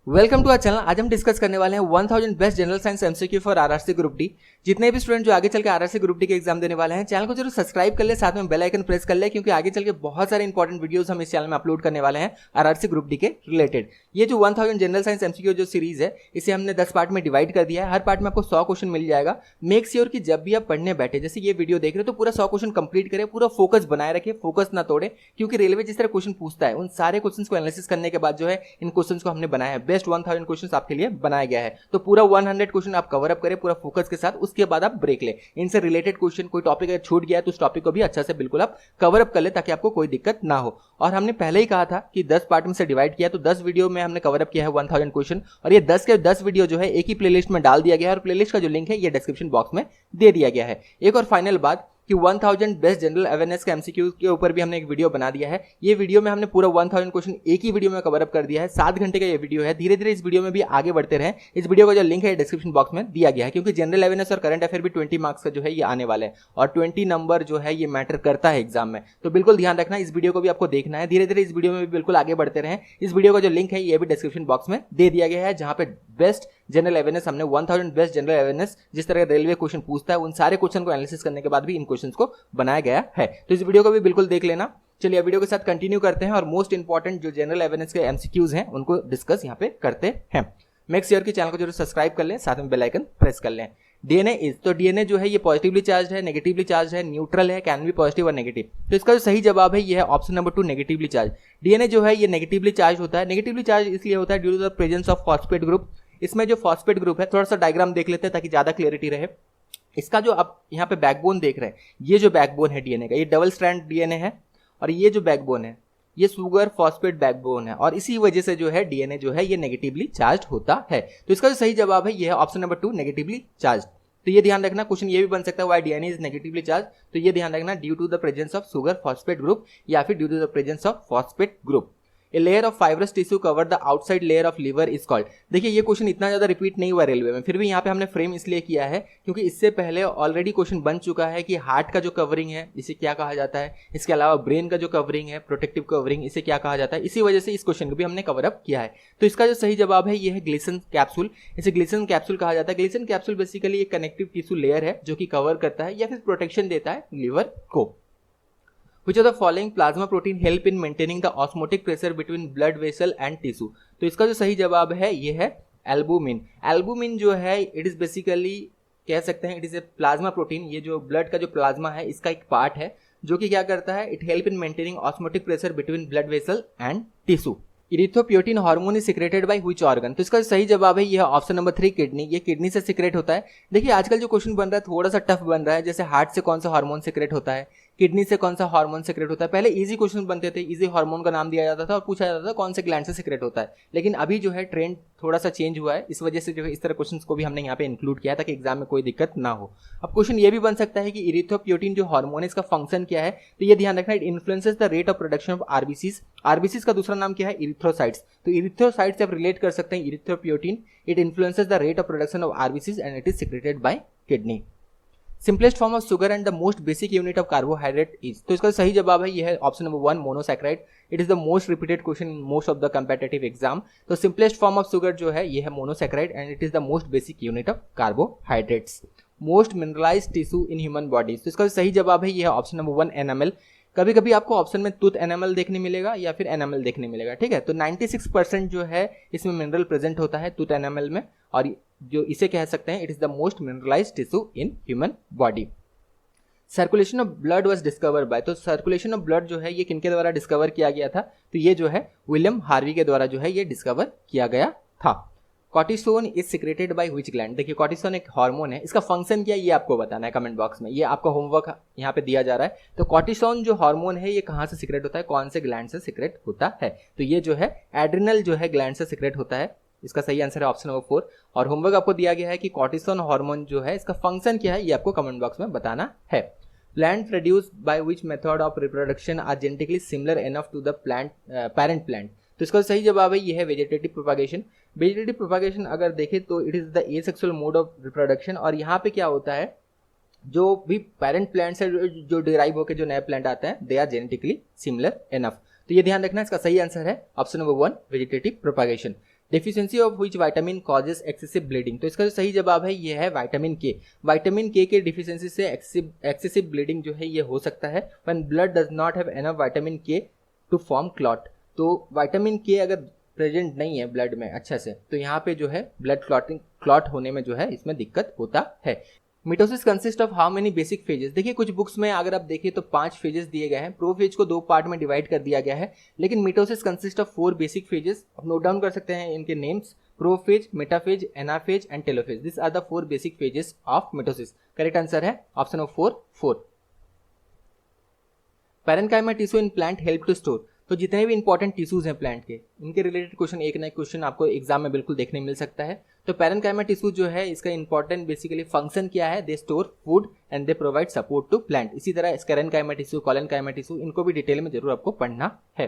Welcome to our channel. आज हम discuss करने वाले हैं 1000 best general science MCQ for RRC group D. जितने भी स्टूडेंट जो आगे चल के आरआरसी ग्रुप डी के एग्जाम देने वाले हैं, चैनल को जरूर सब्सक्राइब कर ले, साथ में बेल आइकन प्रेस कर ले, क्योंकि आगे चल के बहुत सारे इंपॉर्टेंट वीडियोस हम इस चैनल में अपलोड करने वाले हैं आरआरसी ग्रुप डी के रिलेटेड। ये जो 1000 जनरल साइंस एमसीक्यू जो सीरीज है, इसे हमने 10 पार्ट में डिवाइड कर दिया है। हर पार्ट में आपको 100 क्वेश्चन मिल जाएगा। मेक श्योर कि जब भी आप पढ़ने बैठे, जैसे ये वीडियो देख रहे हो, तो पूरा 100 क्वेश्चन कंप्लीट करें, पूरा फोकस बनाए रखे, फोकस ना तोड़े, क्योंकि रेलवे जिस तरह क्वेश्चन पूछता है, उन सारे क्वेश्चन को एनालिसिस करने के बाद जो है इन क्वेश्चन को हमने बनाया है। बेस्ट 1000 क्वेश्चन आपके लिए बनाया गया है। तो पूरा 100 क्वेश्चन आप कवर अप करें पूरा फोकस के साथ, उसके बाद आप ब्रेक ले। इनसे रिलेटेड क्वेश्चन, कोई टॉपिक अगर छूट गया है तो उस टॉपिक को भी अच्छा से बिल्कुल आप कवर अप कर ले, ताकि आपको कोई दिक्कत ना हो। और हमने पहले ही कहा था कि 10 पार्ट में से डिवाइड किया, तो 10 वीडियो में हमने कवर अप किया है 1000 क्वेश्चन, और ये 10 के 10 वीडियो जो है एक ही प्लेलिस्ट में डाल दिया गया है, और प्लेलिस्ट का जो लिंक है ये डिस्क्रिप्शन बॉक्स में दे दिया गया है। एक और फाइनल बात कि 1000 बेस्ट जनरल अवेयरनेस के एमसीक्यू के ऊपर भी हमने एक वीडियो बना दिया है। ये वीडियो में हमने पूरा 1000 क्वेश्चन एक ही वीडियो में कवर अप कर दिया है। 7 घंटे का ये वीडियो है। धीरे धीरे इस वीडियो में भी आगे बढ़ते रहें। इस वीडियो का जो लिंक है डिस्क्रिप्शन बॉक्स में दिया गया है, क्योंकि जनरल अवेयरनेस और करंट अफेयर भी 20 मार्क्स का जो है ये आने वाले हैं, और 20 नंबर जो है ये मैटर करता है एग्जाम में। तो बिल्कुल ध्यान रखना, इस वीडियो को भी आपको देखना है। धीरे धीरे इस वीडियो में भी बिल्कुल आगे बढ़ते रहें। इस वीडियो का जो लिंक है ये भी डिस्क्रिप्शन बॉक्स में दे दिया गया है, जहां पे बेस्ट जनरल अवेयरनेस, हमने 1000 बेस्ट जनरल अवेयरनेस, जिस तरह रेलवे क्वेश्चन पूछता है, उन सारे क्वेश्चन को एनालिसिस करने के बाद भी इन क्वेश्चन को बनाया गया है। तो इस वीडियो को भी बिल्कुल देख लेना। चलिए वीडियो के साथ कंटिन्यू करते हैं, और मोस्ट इंपॉर्टेंट जो जनरल अवेयरनेस के एमसीक्यूज हैं उनको डिस्कस यहाँ पे करते हैं। मेक श्योर कि चैनल को जरूर सब्सक्राइब कर लें, साथ में बेल आइकन प्रेस कर लें। डीएनए इज, तो डीएनए जो है ये पॉजिटिवली चार्ज है, नेगेटिवली चार्ज है, न्यूट्रल है, कैन बी पॉजिटिव और नेगेटिव। तो इसका जो सही जवाब है ये है option number 2, negatively charge. DNA जो है ये नेगेटिवली चार्ज होता है। नेगेटिवली चार्ज इसलिए होता है due to the presence of phosphate group. इसमें जो फॉस्फेट ग्रुप है, थोड़ा सा डायग्राम देख लेते हैं ताकि ज्यादा क्लियरिटी रहे। इसका जो आप यहाँ पे बैकबोन देख रहे हैं, ये जो बैकबोन है डीएनए का, ये डबल स्ट्रैंड डीएनए है, और ये जो बैकबोन है ये सुगर फॉस्फेट बैकबोन है, और इसी वजह से जो है डीएनए जो है ये नेगेटिवली चार्ज होता है। तो इसका जो सही जवाब है ये है ऑप्शन नंबर 2, नेगेटिवली चार्ज। तो ये ध्यान रखना, क्वेश्चन ये भी बन सकता है why DNA is negatively charge. तो ये ध्यान रखना, due to the presence of sugar phosphate group, या फिर due to the presence of phosphate group. A layer of fibrous tissue cover the outside layer of liver is called। देखिए ये question इतना ज्यादा रिपीट नहीं हुआ रेलवे में, फिर भी यहाँ पे हमने फ्रेम इसलिए किया है क्योंकि इससे पहले ऑलरेडी क्वेश्चन बन चुका है कि हार्ट का जो कवरिंग है इसे क्या कहा जाता है, इसके अलावा ब्रेन का जो कवरिंग है, प्रोटेक्टिव कवरिंग, इसे क्या कहा जाता है। इसी वजह से इस क्वेश्चन को भी हमने कवर अप किया है। तो इसका जो सही जवाब है ये है ग्लिसन कैप्सूल। इसे ग्लिसन कैप्सूल कहा जाता है। ग्लिसन कैप्सूल बेसिकली एक कनेक्टिव टिश्यू लेयर है जो कि कवर करता है या फिर प्रोटेक्शन देता है लिवर को। Which of the following plasma protein help in maintaining the osmotic pressure between blood vessel and tissue? तो इसका जो सही जवाब है ये है एल्बुमिन। एल्बुमिन जो है इट इज बेसिकली कह सकते हैं it is A plasma protein. ये जो ब्लड का जो प्लाज्मा है इसका एक पार्ट है जो कि क्या करता है, it help in maintaining osmotic pressure between blood vessel and tissue. Erythropoietin hormone is secreted by which organ? तो इसका सही जवाब है यह ऑप्शन नंबर 3, किडनी। ये किडनी से सिक्रेट होता है। देखिए आजकल जो क्वेश्चन बन रहा है थोड़ा सा टफ बन रहा है, जैसे हार्ट से कौन सा हार्मोन सिक्रेट होता है, किडनी से कौन सा हार्मोन सिक्रेट होता है। पहले इजी क्वेश्चन बनते थे, इजी हार्मोन का नाम दिया जाता था और पूछा जाता था कौन से ग्लैंड से सिक्रेट होता है। लेकिन अभी जो है ट्रेंड थोड़ा सा चेंज हुआ है, इस वजह से जो है इस तरह क्वेश्चंस को भी हमने यहाँ पे इंक्लूड किया ताकि एग्जाम में कोई दिक्कत ना हो। अब क्वेश्चन ये भी बन सकता है कि इरिथ्रोपोएटिन जो हार्मोन है इसका फंक्शन क्या है। तो ये ध्यान रखना, it influences the rate of production of RBCs. RBCs का दूसरा नाम क्या है, इरिथ्रोसाइट्स। तो इरिथ्रोसाइट्स से आप रिलेट कर सकते हैं erythropoietin, it influences the rate of production of RBCs and it is secreted by kidney. Simplest form of sugar and the most basic unit of carbohydrate is. तो इसका सही जवाब है यह है option number 1, monosaccharide. It is the most repeated question in most of the competitive exam. तो simplest form of sugar जो है यह है monosaccharide and it is the most basic unit of carbohydrates. Most mineralised tissue in human body. तो इसका सही जवाब है यह है ऑप्शन नंबर 1, एनामल। कभी कभी आपको ऑप्शन में टूथ एनामल देखने मिलेगा या फिर एनामल देखने मिलेगा, ठीक है। तो 96% जो है इसमें मिनरल प्रेजेंट होता है टूथ एनामल में, और जो इसे कह सकते हैं it is the most mineralised tissue in human body. Circulation of blood was discover by. तो सर्कुलेशन ऑफ ब्लड जो है ये किनके द्वारा डिस्कवर किया गया था? तो ये जो है विलियम हार्वी के द्वारा जो है ये डिस्कवर किया गया था। Cortisone is secreted by which gland? देखिए कॉर्टिसोन एक हार्मोन है, इसका फंक्शन क्या है ये आपको बताना है कमेंट बॉक्स में। ये आपका होमवर्क यहाँ पे दिया जा रहा है। तो कॉर्टिसोन जो हार्मोन है ये कहाँ से सिक्रेट होता है, कौन से ग्लैंड से सिक्रेट होता है? तो ये जो है एड्रिनल जो है ग्लैंड से सिक्रेट होता है। इसका सही आंसर है ऑप्शन नंबर 4। और होमवर्क आपको दिया गया है कि कॉर्टिसोन हार्मोन जो है इसका फंक्शन क्या है ये आपको कमेंट बॉक्स में बताना है। Plant produce by which method of reproduction are genetically similar enough to the plant parent plant? तो इसका सही जवाब है ये है वेजिटेटिव प्रोपागेशन। वेजिटेटिव प्रोपागेशन अगर देखें तो it is the asexual mode of reproduction, और यहाँ पे क्या होता है जो भी पेरेंट प्लांट्स है जो डिराइव होकर जो नए प्लांट आते हैं they are genetically similar enough. तो ये ध्यान रखना, इसका सही आंसर है option number 1, vegetative propagation. Deficiency of which vitamin causes excessive bleeding, तो इसका जो सही जवाब है ये है विटामिन के। विटामिन के डिफिशिएंसी से एक्सेसिव ब्लीडिंग जो है ये हो सकता है when blood does not have enough vitamin के टू फॉर्म क्लॉट। तो विटामिन के अगर प्रेजेंट नहीं है ब्लड में अच्छा से, तो यहाँ पे जो है ब्लड क्लॉट होने में जो है इसमें दिक्कत होता है। Mitosis consist of how many basic phases, देखिए कुछ बुक्स में अगर आप देखिए तो 5 फेजेस दिए गए हैं, प्रोफेज को 2 पार्ट में डिवाइड कर दिया गया है, लेकिन mitosis consist of 4 basic phases. आप नोट डाउन कर सकते हैं इनके names, prophase, metaphase, anaphase and telophase. This are the 4 basic phases of mitosis. Correct answer है option of 4। Parenchyma tissue in plant help to store, तो जितने भी important tissues हैं प्लांट के, इनके रिलेटेड क्वेश्चन एक ना एक क्वेश्चन आपको एग्जाम में बिल्कुल देखने मिल सकता है। तो पैरेन्काइमा टिश्यू जो है इसका इंपॉर्टेंट बेसिकली फंक्शन क्या है, they store food and they provide support to plant. इसी तरह स्केरेन्काइमा टिश्यू, कॉलेनकाइमा टिश्यू, इनको भी डिटेल में जरूर आपको पढ़ना है।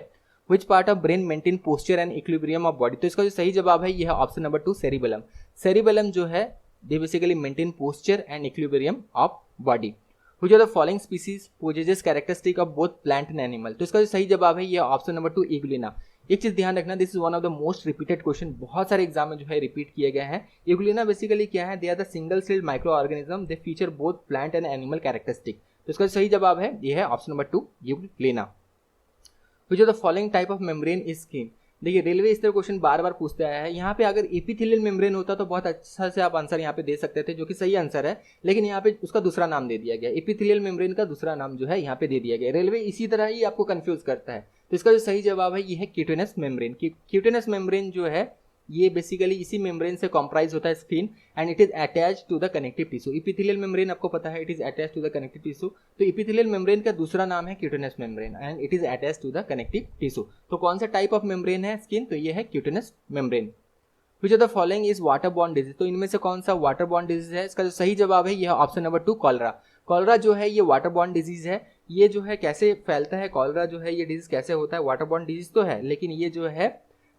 विच part of brain maintain posture and equilibrium of body, तो इसका जो सही जवाब है यह है ऑप्शन नंबर 2 सेरिबेलम। सेरिबेलम जो है they basically maintain posture and equilibrium of body. Which of the following species possesses characteristic of both plant and animal, तो इसका जो सही जवाब है ये ऑप्शन नंबर 2 इग्लिना। एक चीज ध्यान रखना, this is one of the most repeated question, बहुत सारे एग्जाम में जो है रिपीट किए गए हैं। इग्लिना बेसिकली क्या है, they are the single cell micro organism, they feature both plant and animal characteristic. तो इसका जो सही जवाब है ये है option number 2 euglena. Which of the following type of membrane is skin, देखिए रेलवे इस तरह क्वेश्चन बार बार पूछते आया है। यहाँ पे अगर एपिथेलियल मेम्ब्रेन होता तो बहुत अच्छा से आप आंसर यहाँ पे दे सकते थे, जो कि सही आंसर है, लेकिन यहाँ पे उसका दूसरा नाम दे दिया गया। एपिथेलियल मेम्ब्रेन का दूसरा नाम जो है यहाँ पे दे दिया गया। रेलवे इसी तरह ही आपको कंफ्यूज करता है। तो इसका जो सही जवाब है ये है क्यूटेनस मेम्ब्रेन। क्यूटेनस मेम्ब्रेन जो है ये बेसिकली इसी मेम्ब्रेन से कॉम्प्राइज होता है skin, and it is attach to the connective tissue. Epithelial membrane आपको पता है it is attach to the connective tissue, तो एपिथेलियल मेम्ब्रेन का दूसरा नाम है cutaneous membrane and it is attach to the connective tissue. तो कौन सा टाइप ऑफ मेम्ब्रेन है स्किन, तो ये है cutaneous membrane. Which of the following is water borne disease, तो इनमें से कौन सा वाटर बॉर्न डिजीज है, इसका जो सही जवाब है यह ऑप्शन नंबर 2 कॉलरा। कॉलरा जो है ये वाटर बॉर्न डिजीज है। ये जो है कैसे फैलता है कॉलरा जो है, ये डिजीज कैसे होता है, वाटर बॉर्न डिजीज तो है, लेकिन ये जो है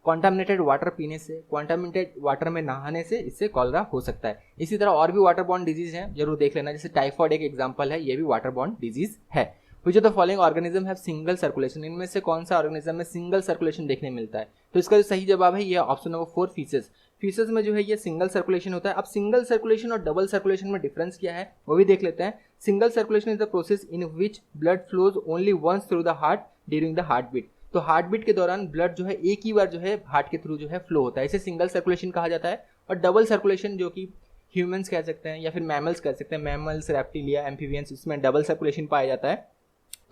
कॉन्टामिनेटेड वाटर पीने से, कॉन्टामिनेटेड वाटर में नहाने से इससे कॉलरा हो सकता है। इसी तरह और भी वाटर बॉर्न डिजीज हैं, जरूर देख लेना, जैसे टाइफॉइड एक एग्जांपल है, ये भी वाटर बॉर्न डिजीज है। विच of the following organism have single circulation, इनमें से कौन सा ऑर्गेनिज्म में सिंगल सर्कुलेशन देखने मिलता है, तो इसका जो सही जवाब है ये ऑप्शन नंबर 4 फीसेस। फीसेस में जो है ये सिंगल सर्कुलेशन होता है। अब सिंगल सर्कुलेशन और डबल सर्कुलेशन में डिफरेंस क्या है वो भी देख लेते हैं। Single circulation is the process in which blood flows only once through the heart during the heart beat, तो हार्ट बीट के दौरान ब्लड जो है एक ही बार जो है हार्ट के थ्रू जो है फ्लो होता है, इसे सिंगल सर्कुलेशन कहा जाता है। और डबल सर्कुलेशन जो कि ह्यूमंस कह सकते हैं या फिर मैमल्स कह सकते हैं, मैमल्स, रेप्टिलिया, एम्फीबियंस, इसमें डबल सर्कुलेशन पाया जाता है।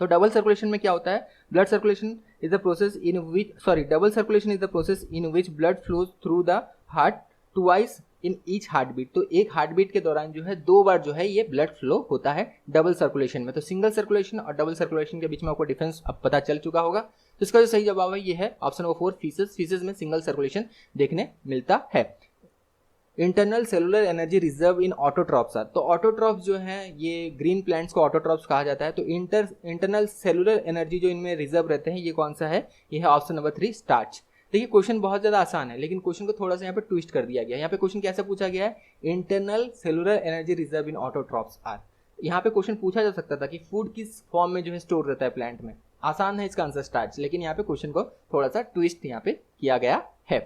तो डबल सर्कुलेशन में क्या होता है, blood circulation is the process in which double circulation is the process in which blood flows through the heart twice in each heart beat, तो एक हार्ट बीट के दौरान जो है 2 बार जो है ये ब्लड फ्लो होता है डबल सर्कुलेशन में। तो सिंगल सर्कुलेशन और डबल सर्कुलेशन के बीच में आपको डिफरेंस अब पता चल चुका होगा। तो इसका जो सही जवाब है ये है ऑप्शन नंबर 4 फीसेस। फीसेस में सिंगल सर्कुलेशन देखने मिलता है। Internal cellular energy reserve in autotrophs are, तो ऑटोट्रॉप्स जो है ये ग्रीन प्लांट्स को ऑटोट्रॉप्स कहा जाता है। तो इंटरनल सेलुलर एनर्जी जो इनमें रिजर्व रहते हैं ये कौन सा है, ये है ऑप्शन नंबर 3 स्टार्च। देखिए क्वेश्चन बहुत ज्यादा आसान है, लेकिन क्वेश्चन को थोड़ा सा यहाँ पे ट्विस्ट कर दिया गया। यहाँ पे क्वेश्चन कैसे पूछा गया है, internal cellular energy reserve in autotrophs are. यहाँ पे क्वेश्चन पूछा जा सकता था कि फूड किस फॉर्म में जो है स्टोर रहता है प्लांट में, आसान है इसका आंसर स्टार्च, लेकिन यहाँ पे क्वेश्चन को थोड़ा सा ट्विस्ट यहाँ पे किया गया है।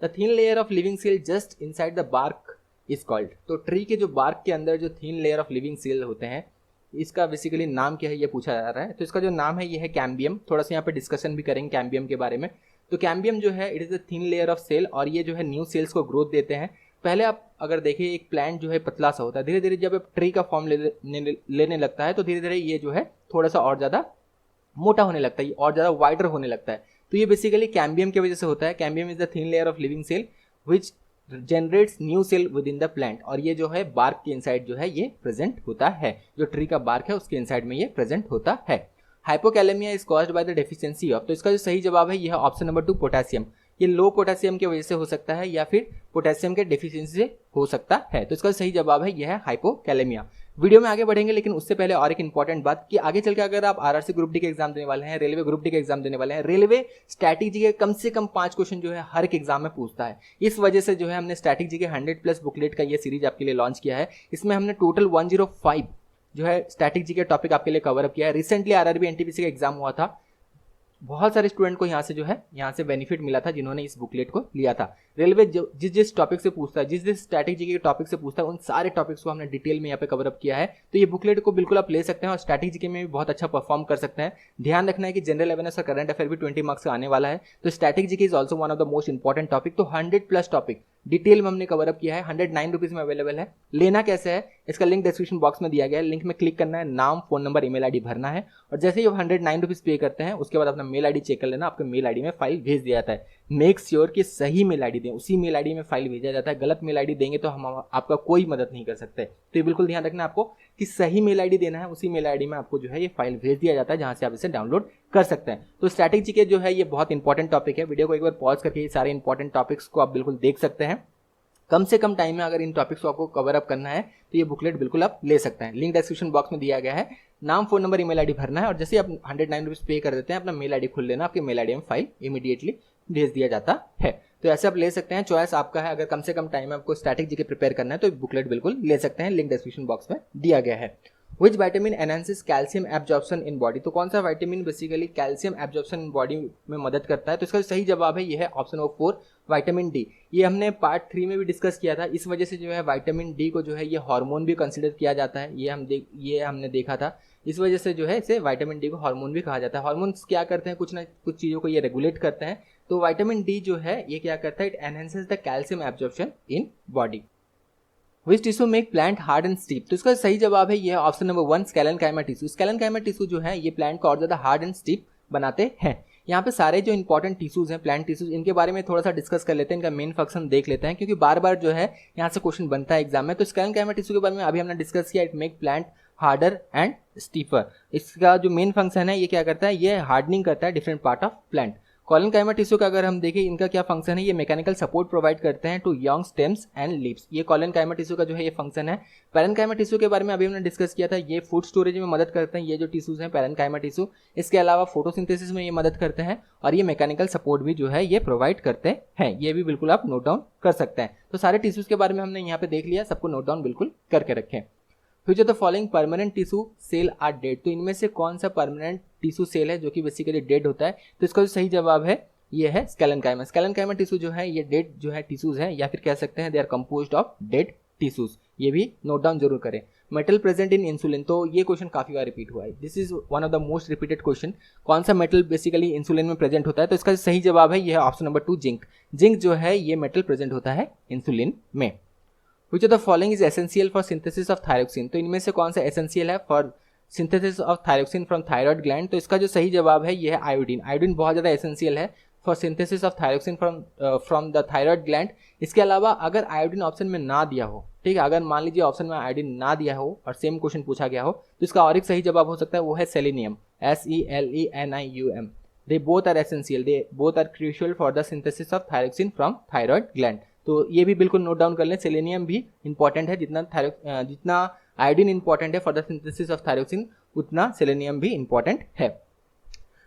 The thin layer of living cell just inside the bark is called, तो ट्री के जो बार्क के अंदर जो thin layer of living cell होते हैं इसका बेसिकली नाम क्या है ये पूछा जा रहा है। तो इसका जो नाम है ये है कैम्बियम। थोड़ा सा यहाँ पे डिस्कशन भी करेंगे कैम्बियम के बारे में। तो कैम्बियम जो है it is the thin layer of cell, और ये जो है न्यू सेल्स को ग्रोथ देते हैं। पहले आप अगर देखिए एक प्लांट जो है पतला सा होता है, धीरे धीरे जब आप ट्री का फॉर्म लेने लगता है तो धीरे धीरे ये जो है थोड़ा सा और ज़्यादा मोटा होने लगता है और ज़्यादा वाइडर होने लगता है। तो ये बेसिकली कैम्बियम की वजह से होता है। Cambium is the thin layer of living cell which generates new cell within the plant, और ये जो है बार्क के इनसाइड जो है ये प्रेजेंट होता है। जो ट्री का बार्क है उसके इनसाइड में ये प्रेजेंट होता है। Hypokalemia is caused by the deficiency of, तो इसका जो सही जवाब है यह ऑप्शन नंबर 2 पोटेशियम। ये लो पोटेशियम की वजह से हो सकता है या फिर पोटेशियम के डेफिशिएंसी से हो सकता है। तो इसका सही जवाब है यह है हाइपोकैलेमिया। वीडियो में आगे बढ़ेंगे, लेकिन उससे पहले और एक इंपॉर्टेंट बात कि आगे चल के अगर आप आरआरसी ग्रुप डी के एग्जाम देने वाले हैं, रेलवे ग्रुप डी के एग्जाम देने वाले हैं, रेलवे स्टैटिक जी के कम से कम 5 क्वेश्चन जो है हर एक एग्जाम में पूछता है। इस वजह से जो है हमने स्टैटिक जी के 100+ बुकलेट का ये सीरीज आपके लिए लॉन्च किया है। इसमें हमने टोटल 105 जो है स्टैटिक जी के टॉपिक आपके लिए कवर अप किया है। रिसेंटली आरआरबी एनटीपीसी का एग्जाम हुआ था, बहुत सारे स्टूडेंट को यहाँ से जो है यहाँ से बेनिफिट मिला था जिन्होंने इस बुकलेट को लिया था। रेलवे जो जिस टॉपिक से पूछता है, जिस स्ट्रैटेजी के टॉपिक से पूछता है, उन सारे टॉपिक्स को हमने डिटेल में यहाँ पे कवर अप किया है। तो ये बुकलेट को बिल्कुल आप ले सकते हैं और स्ट्रैटेजी में भी बहुत अच्छा परफॉर्म कर सकते हैं। ध्यान रखना है कि जनरल अवेयरनेस और करंट अफेयर भी 20 मार्क्स का आने वाला है, तो strategy is also one of the most important topic. तो 100+ टॉपिक डिटेल में हमने कवर अप किया है, 109 रुपीज में अवेलेबल है। लेना कैसे है, इसका लिंक डिस्क्रिप्शन बॉक्स में दिया गया है। लिंक में क्लिक करना है, नाम, फोन नंबर, ईमेल आईडी भरना है और जैसे ही आप 109 रुपीज पे करते हैं उसके बाद अपना मेल आईडी चेक कर लेना, आपके मेल आईडी में फाइल भेज दिया जाता है। मेक श्योर कि सही मेल आईडी दें, उसी मेल आईडी में फाइल भेजा जाता है। गलत मेल आईडी देंगे तो हम आपका कोई मदद नहीं कर सकते। तो ये बिल्कुल ध्यान रखना आपको कि सही मेल आईडी देना है, उसी मेल आईडी में आपको जो है ये फाइल भेज दिया जाता है जहां से आप इसे डाउनलोड कर सकते हैं। तो स्ट्रैटेजी के जो है ये बहुत इंपॉर्टेंट टॉपिक है। वीडियो को एक बार पॉज करके ये सारे इंपॉर्टेंट टॉपिक्स को आप बिल्कुल देख सकते हैं। कम से कम टाइम में अगर इन टॉपिक्स को आपको कवर अप करना है तो ये बुकलेट बिल्कुल आप ले सकते हैं। लिंक डिस्क्रिप्शन बॉक्स में दिया गया है। नाम, फोन नंबर, ईमेल आईडी भरना है और जैसे आप 109 रुपीज पे कर देते हैं अपना मेल आईडी खुल लेना, आपके मेल आईडी में फाइल इमीडिएटली भेज दिया जाता है। तो ऐसे आप ले सकते हैं, चॉइस आपका है। अगर कम से कम टाइम में आपको स्टैटिक जीके प्रिपेयर करना है तो बुकलेट बिल्कुल ले सकते हैं। लिंक डिस्क्रिप्शन बॉक्स में दिया गया है। Which vitamin enhances calcium absorption in body? तो कौन सा vitamin basically calcium absorption in body में मदद करता है? तो इसका सही जवाब है ये है ऑप्शन नंबर 4 विटामिन डी। ये हमने पार्ट 3 में भी डिस्कस किया था। इस वजह से जो है विटामिन डी को जो है ये हार्मोन भी कंसिडर किया जाता है। ये हमने देखा था। इस वजह से जो है इसे विटामिन डी को हार्मोन भी कहा जाता है। हार्मोन्स क्या करते हैं, कुछ ना कुछ चीज़ों को ये रेगुलेट करते हैं। तो विटामिन डी जो है ये क्या करता है, it enhances the calcium absorption in body. Which tissue make plant hard and stiff? तो इसका सही जवाब है ये ऑप्शन नंबर 1 स्केलेनकाइमा टिश्यू। स्केलेनकाइमा टिश्यू जो है ये प्लांट को और ज्यादा हार्ड एंड स्टिफ बनाते हैं। यहाँ पे सारे जो इंपॉर्टेंट टिश्यूज हैं, प्लांट टिश्यूज, इनके बारे में थोड़ा सा डिस्कस कर लेते हैं, इनका मेन फंक्शन देख लेते हैं क्योंकि बार बार जो है यहाँ से क्वेश्चन बनता है एग्जाम में। तो स्केलेनकाइमा टिश्यू के बारे में अभी हमने डिस्कस किया, it make plant harder and stiffer. इसका जो मेन फंक्शन है ये क्या करता है, ये हार्डनिंग करता है different part of plant. Collenchyma tissue का अगर हम देखें इनका क्या फंक्शन है, ये मैकेनिकल सपोर्ट प्रोवाइड करते हैं to young stems and leaves. ये कॉलनकाइमा टिश्यू का जो है ये फंक्शन है। पैरेन्काइमा टिश्यू के बारे में अभी हमने डिस्कस किया था, ये फूड स्टोरेज में मदद करते हैं। ये जो टिश्यूज हैं पैरेन्काइमा टिश्यू, इसके अलावा फोटोसिंथेसिस में ये मदद करते हैं और ये मैकेनिकल सपोर्ट भी जो है ये प्रोवाइड करते हैं। ये भी बिल्कुल आप नोट डाउन कर सकते हैं। तो सारे टिश्यूज के बारे में हमने यहाँ पे देख लिया, सबको नोट डाउन बिल्कुल करके रखें। Which of the following permanent tissue cell are dead? तो इनमें से कौन सा परमानेंट टिश्यू सेल है जो कि बेसिकली डेड होता है? तो इसका जो सही जवाब है ये है स्केलेनकाइमा। स्केलेनकाइमा टिश्यू जो है ये डेड जो है टिश्यूज है, या फिर कह सकते हैं they are composed of dead tissues. ये भी नोट डाउन जरूर करें। मेटल प्रेजेंट इन इंसुलिन, तो ये क्वेश्चन काफी बार रिपीट हुआ है। This is one of the most repeated question. कौन सा मेटल बेसिकली इंसुलिन में प्रेजेंट होता है? तो इसका सही जवाब है ये है ऑप्शन नंबर 2 जिंक। जिंक जो है ये मेटल प्रेजेंट होता है इंसुलिन में। Which of the following is essential for synthesis of thyroxine? तो इनमें से कौन सा एसेंशियल है for synthesis of thyroxine from thyroid gland? तो इसका जो सही जवाब है ये है आयोडीन। आयोडीन बहुत ज़्यादा एसेंशियल है for synthesis of thyroxine from the thyroid gland. इसके अलावा अगर आयोडीन ऑप्शन में ना दिया हो, ठीक है, अगर मान लीजिए ऑप्शन में आयोडीन ना दिया हो और सेम क्वेश्चन पूछा गया हो तो इसका और एक सही जवाब हो सकता है, वो है selenium, SELENIUM। They both are essential, they both are crucial for the synthesis of thyroxine from thyroid gland. तो ये भी बिल्कुल नोट डाउन कर लें, सेलेनियम भी इंपॉर्टेंट है। जितना आयोडीन इंपॉर्टेंट है for the synthesis of thyroxine उतना सेलेनियम भी इंपॉर्टेंट है।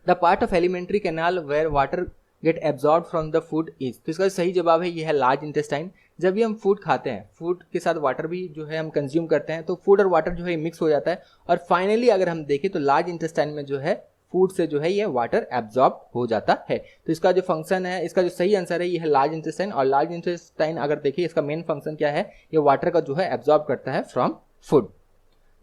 The part of alimentary canal where water get absorb from the food is. तो इसका सही जवाब है ये है लार्ज इंटेस्टाइन। जब भी हम फूड खाते हैं, फूड के साथ वाटर भी जो है हम कंज्यूम करते हैं, तो फूड और वाटर जो है मिक्स हो जाता है और फाइनली अगर हम देखें तो लार्ज इंटेस्टाइन में जो है फूड से जो है ये वाटर एब्जॉर्ब हो जाता है। तो इसका जो फंक्शन है, इसका जो सही आंसर है ये है लार्ज इंटेस्टाइन। और लार्ज इंटेस्टाइन अगर देखिए इसका मेन फंक्शन क्या है, ये वाटर का जो है एब्जॉर्ब करता है from food.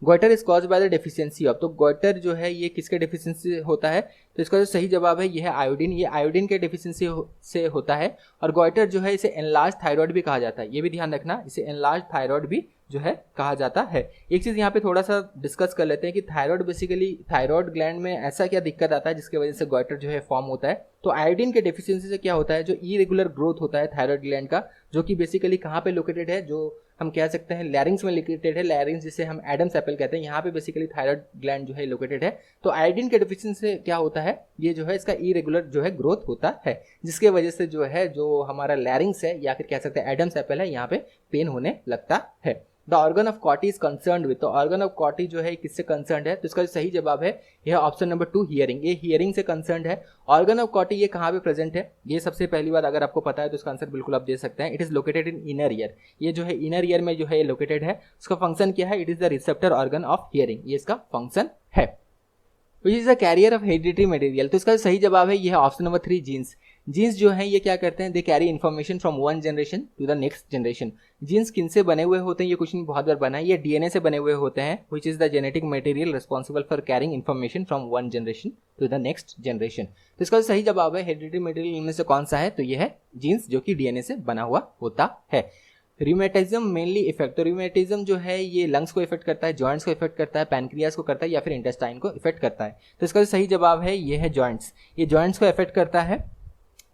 Goitre is cause by the deficiency of, तो गोइटर जो है ये किसके डेफिशिएंसी होता है? तो इसका जो सही जवाब है ये है आयोडीन। ये आयोडीन के डेफिशिएंसी से होता है और गोइटर जो है इसे एनलार्ज थायराइड भी कहा जाता है। ये भी ध्यान रखना, इसे एनलार्ज थायराइड भी जो है कहा जाता है। एक चीज़ यहाँ पे थोड़ा सा डिस्कस कर लेते हैं कि थायराइड बेसिकली थायराइड ग्लैंड में ऐसा क्या दिक्कत आता है जिसकी वजह से गोइटर जो है फॉर्म होता है? तो आयोडीन के डेफिशिएंसी से क्या होता है, जो इरेगुलर ग्रोथ होता है थायराइड ग्लैंड का, जो कि बेसिकली कहाँ पे लोकेटेड है, जो हम कह सकते हैं लैरिंग्स में लोकेटेड है। लैरिंग्स जिसे हम एडम्स एप्पल कहते हैं, यहाँ पे बेसिकली थायराइड ग्लैंड जो है लोकेटेड है। तो आयोडीन के डेफिशिएंसी से क्या होता है, ये जो है इसका इरेगुलर जो है ग्रोथ होता है, जिसके वजह से जो है जो हमारा लैरिंग्स है या फिर कह सकते हैं एडम्स एप्पल है, यहाँ पे पेन होने लगता है। The organ of कॉटी is concern with, तो ऑर्गन ऑफ कॉटी जो है किससे कंसर्न है? तो इसका सही जवाब है यह ऑप्शन नंबर 2 हियरिंग। ये हियरिंग से कंसर्न है। ऑर्गन ऑफ कॉटी ये कहाँ पे प्रेजेंट है? ये सबसे पहली बार अगर आपको पता है तो इसका आंसर बिल्कुल आप दे सकते हैं। It is located in inner ear. ये जो है इनर ईयर में जो है लोकेटेड है। उसका फंक्शन क्या है? It is the receptor organ of hearing. ये इसका फंक्शन है। विच is the carrier of hereditary material. तो इसका सही जवाब है ये है ऑप्शन नंबर 3 जीन्स। जीन्स जो है ये क्या करते हैं, they carry information from one generation to the next generation. Genes किन से बने हुए होते हैं, ये क्वेश्चन बहुत बार बना है, ये डीएनए से बने हुए होते हैं, which is the genetic material responsible for carrying information from one generation to the next generation. तो इसका सही जवाब है हेरिडिटरी मटेरियल इनमें से कौन सा है, तो ये है जीन्स जो कि डीएनए से बना हुआ होता है। रिमेटिज्म मेनली इफेक्ट, तो रिमेटिज्म जो है ये लंग्स को इफेक्ट करता है, जॉइंट्स को इफेक्ट करता है, पैनक्रियास को करता है या फिर इंटेस्टाइन को इफेक्ट करता है। तो इसका सही जवाब है ये है जॉइंट्स। ये जॉइंट्स को इफेक्ट करता है,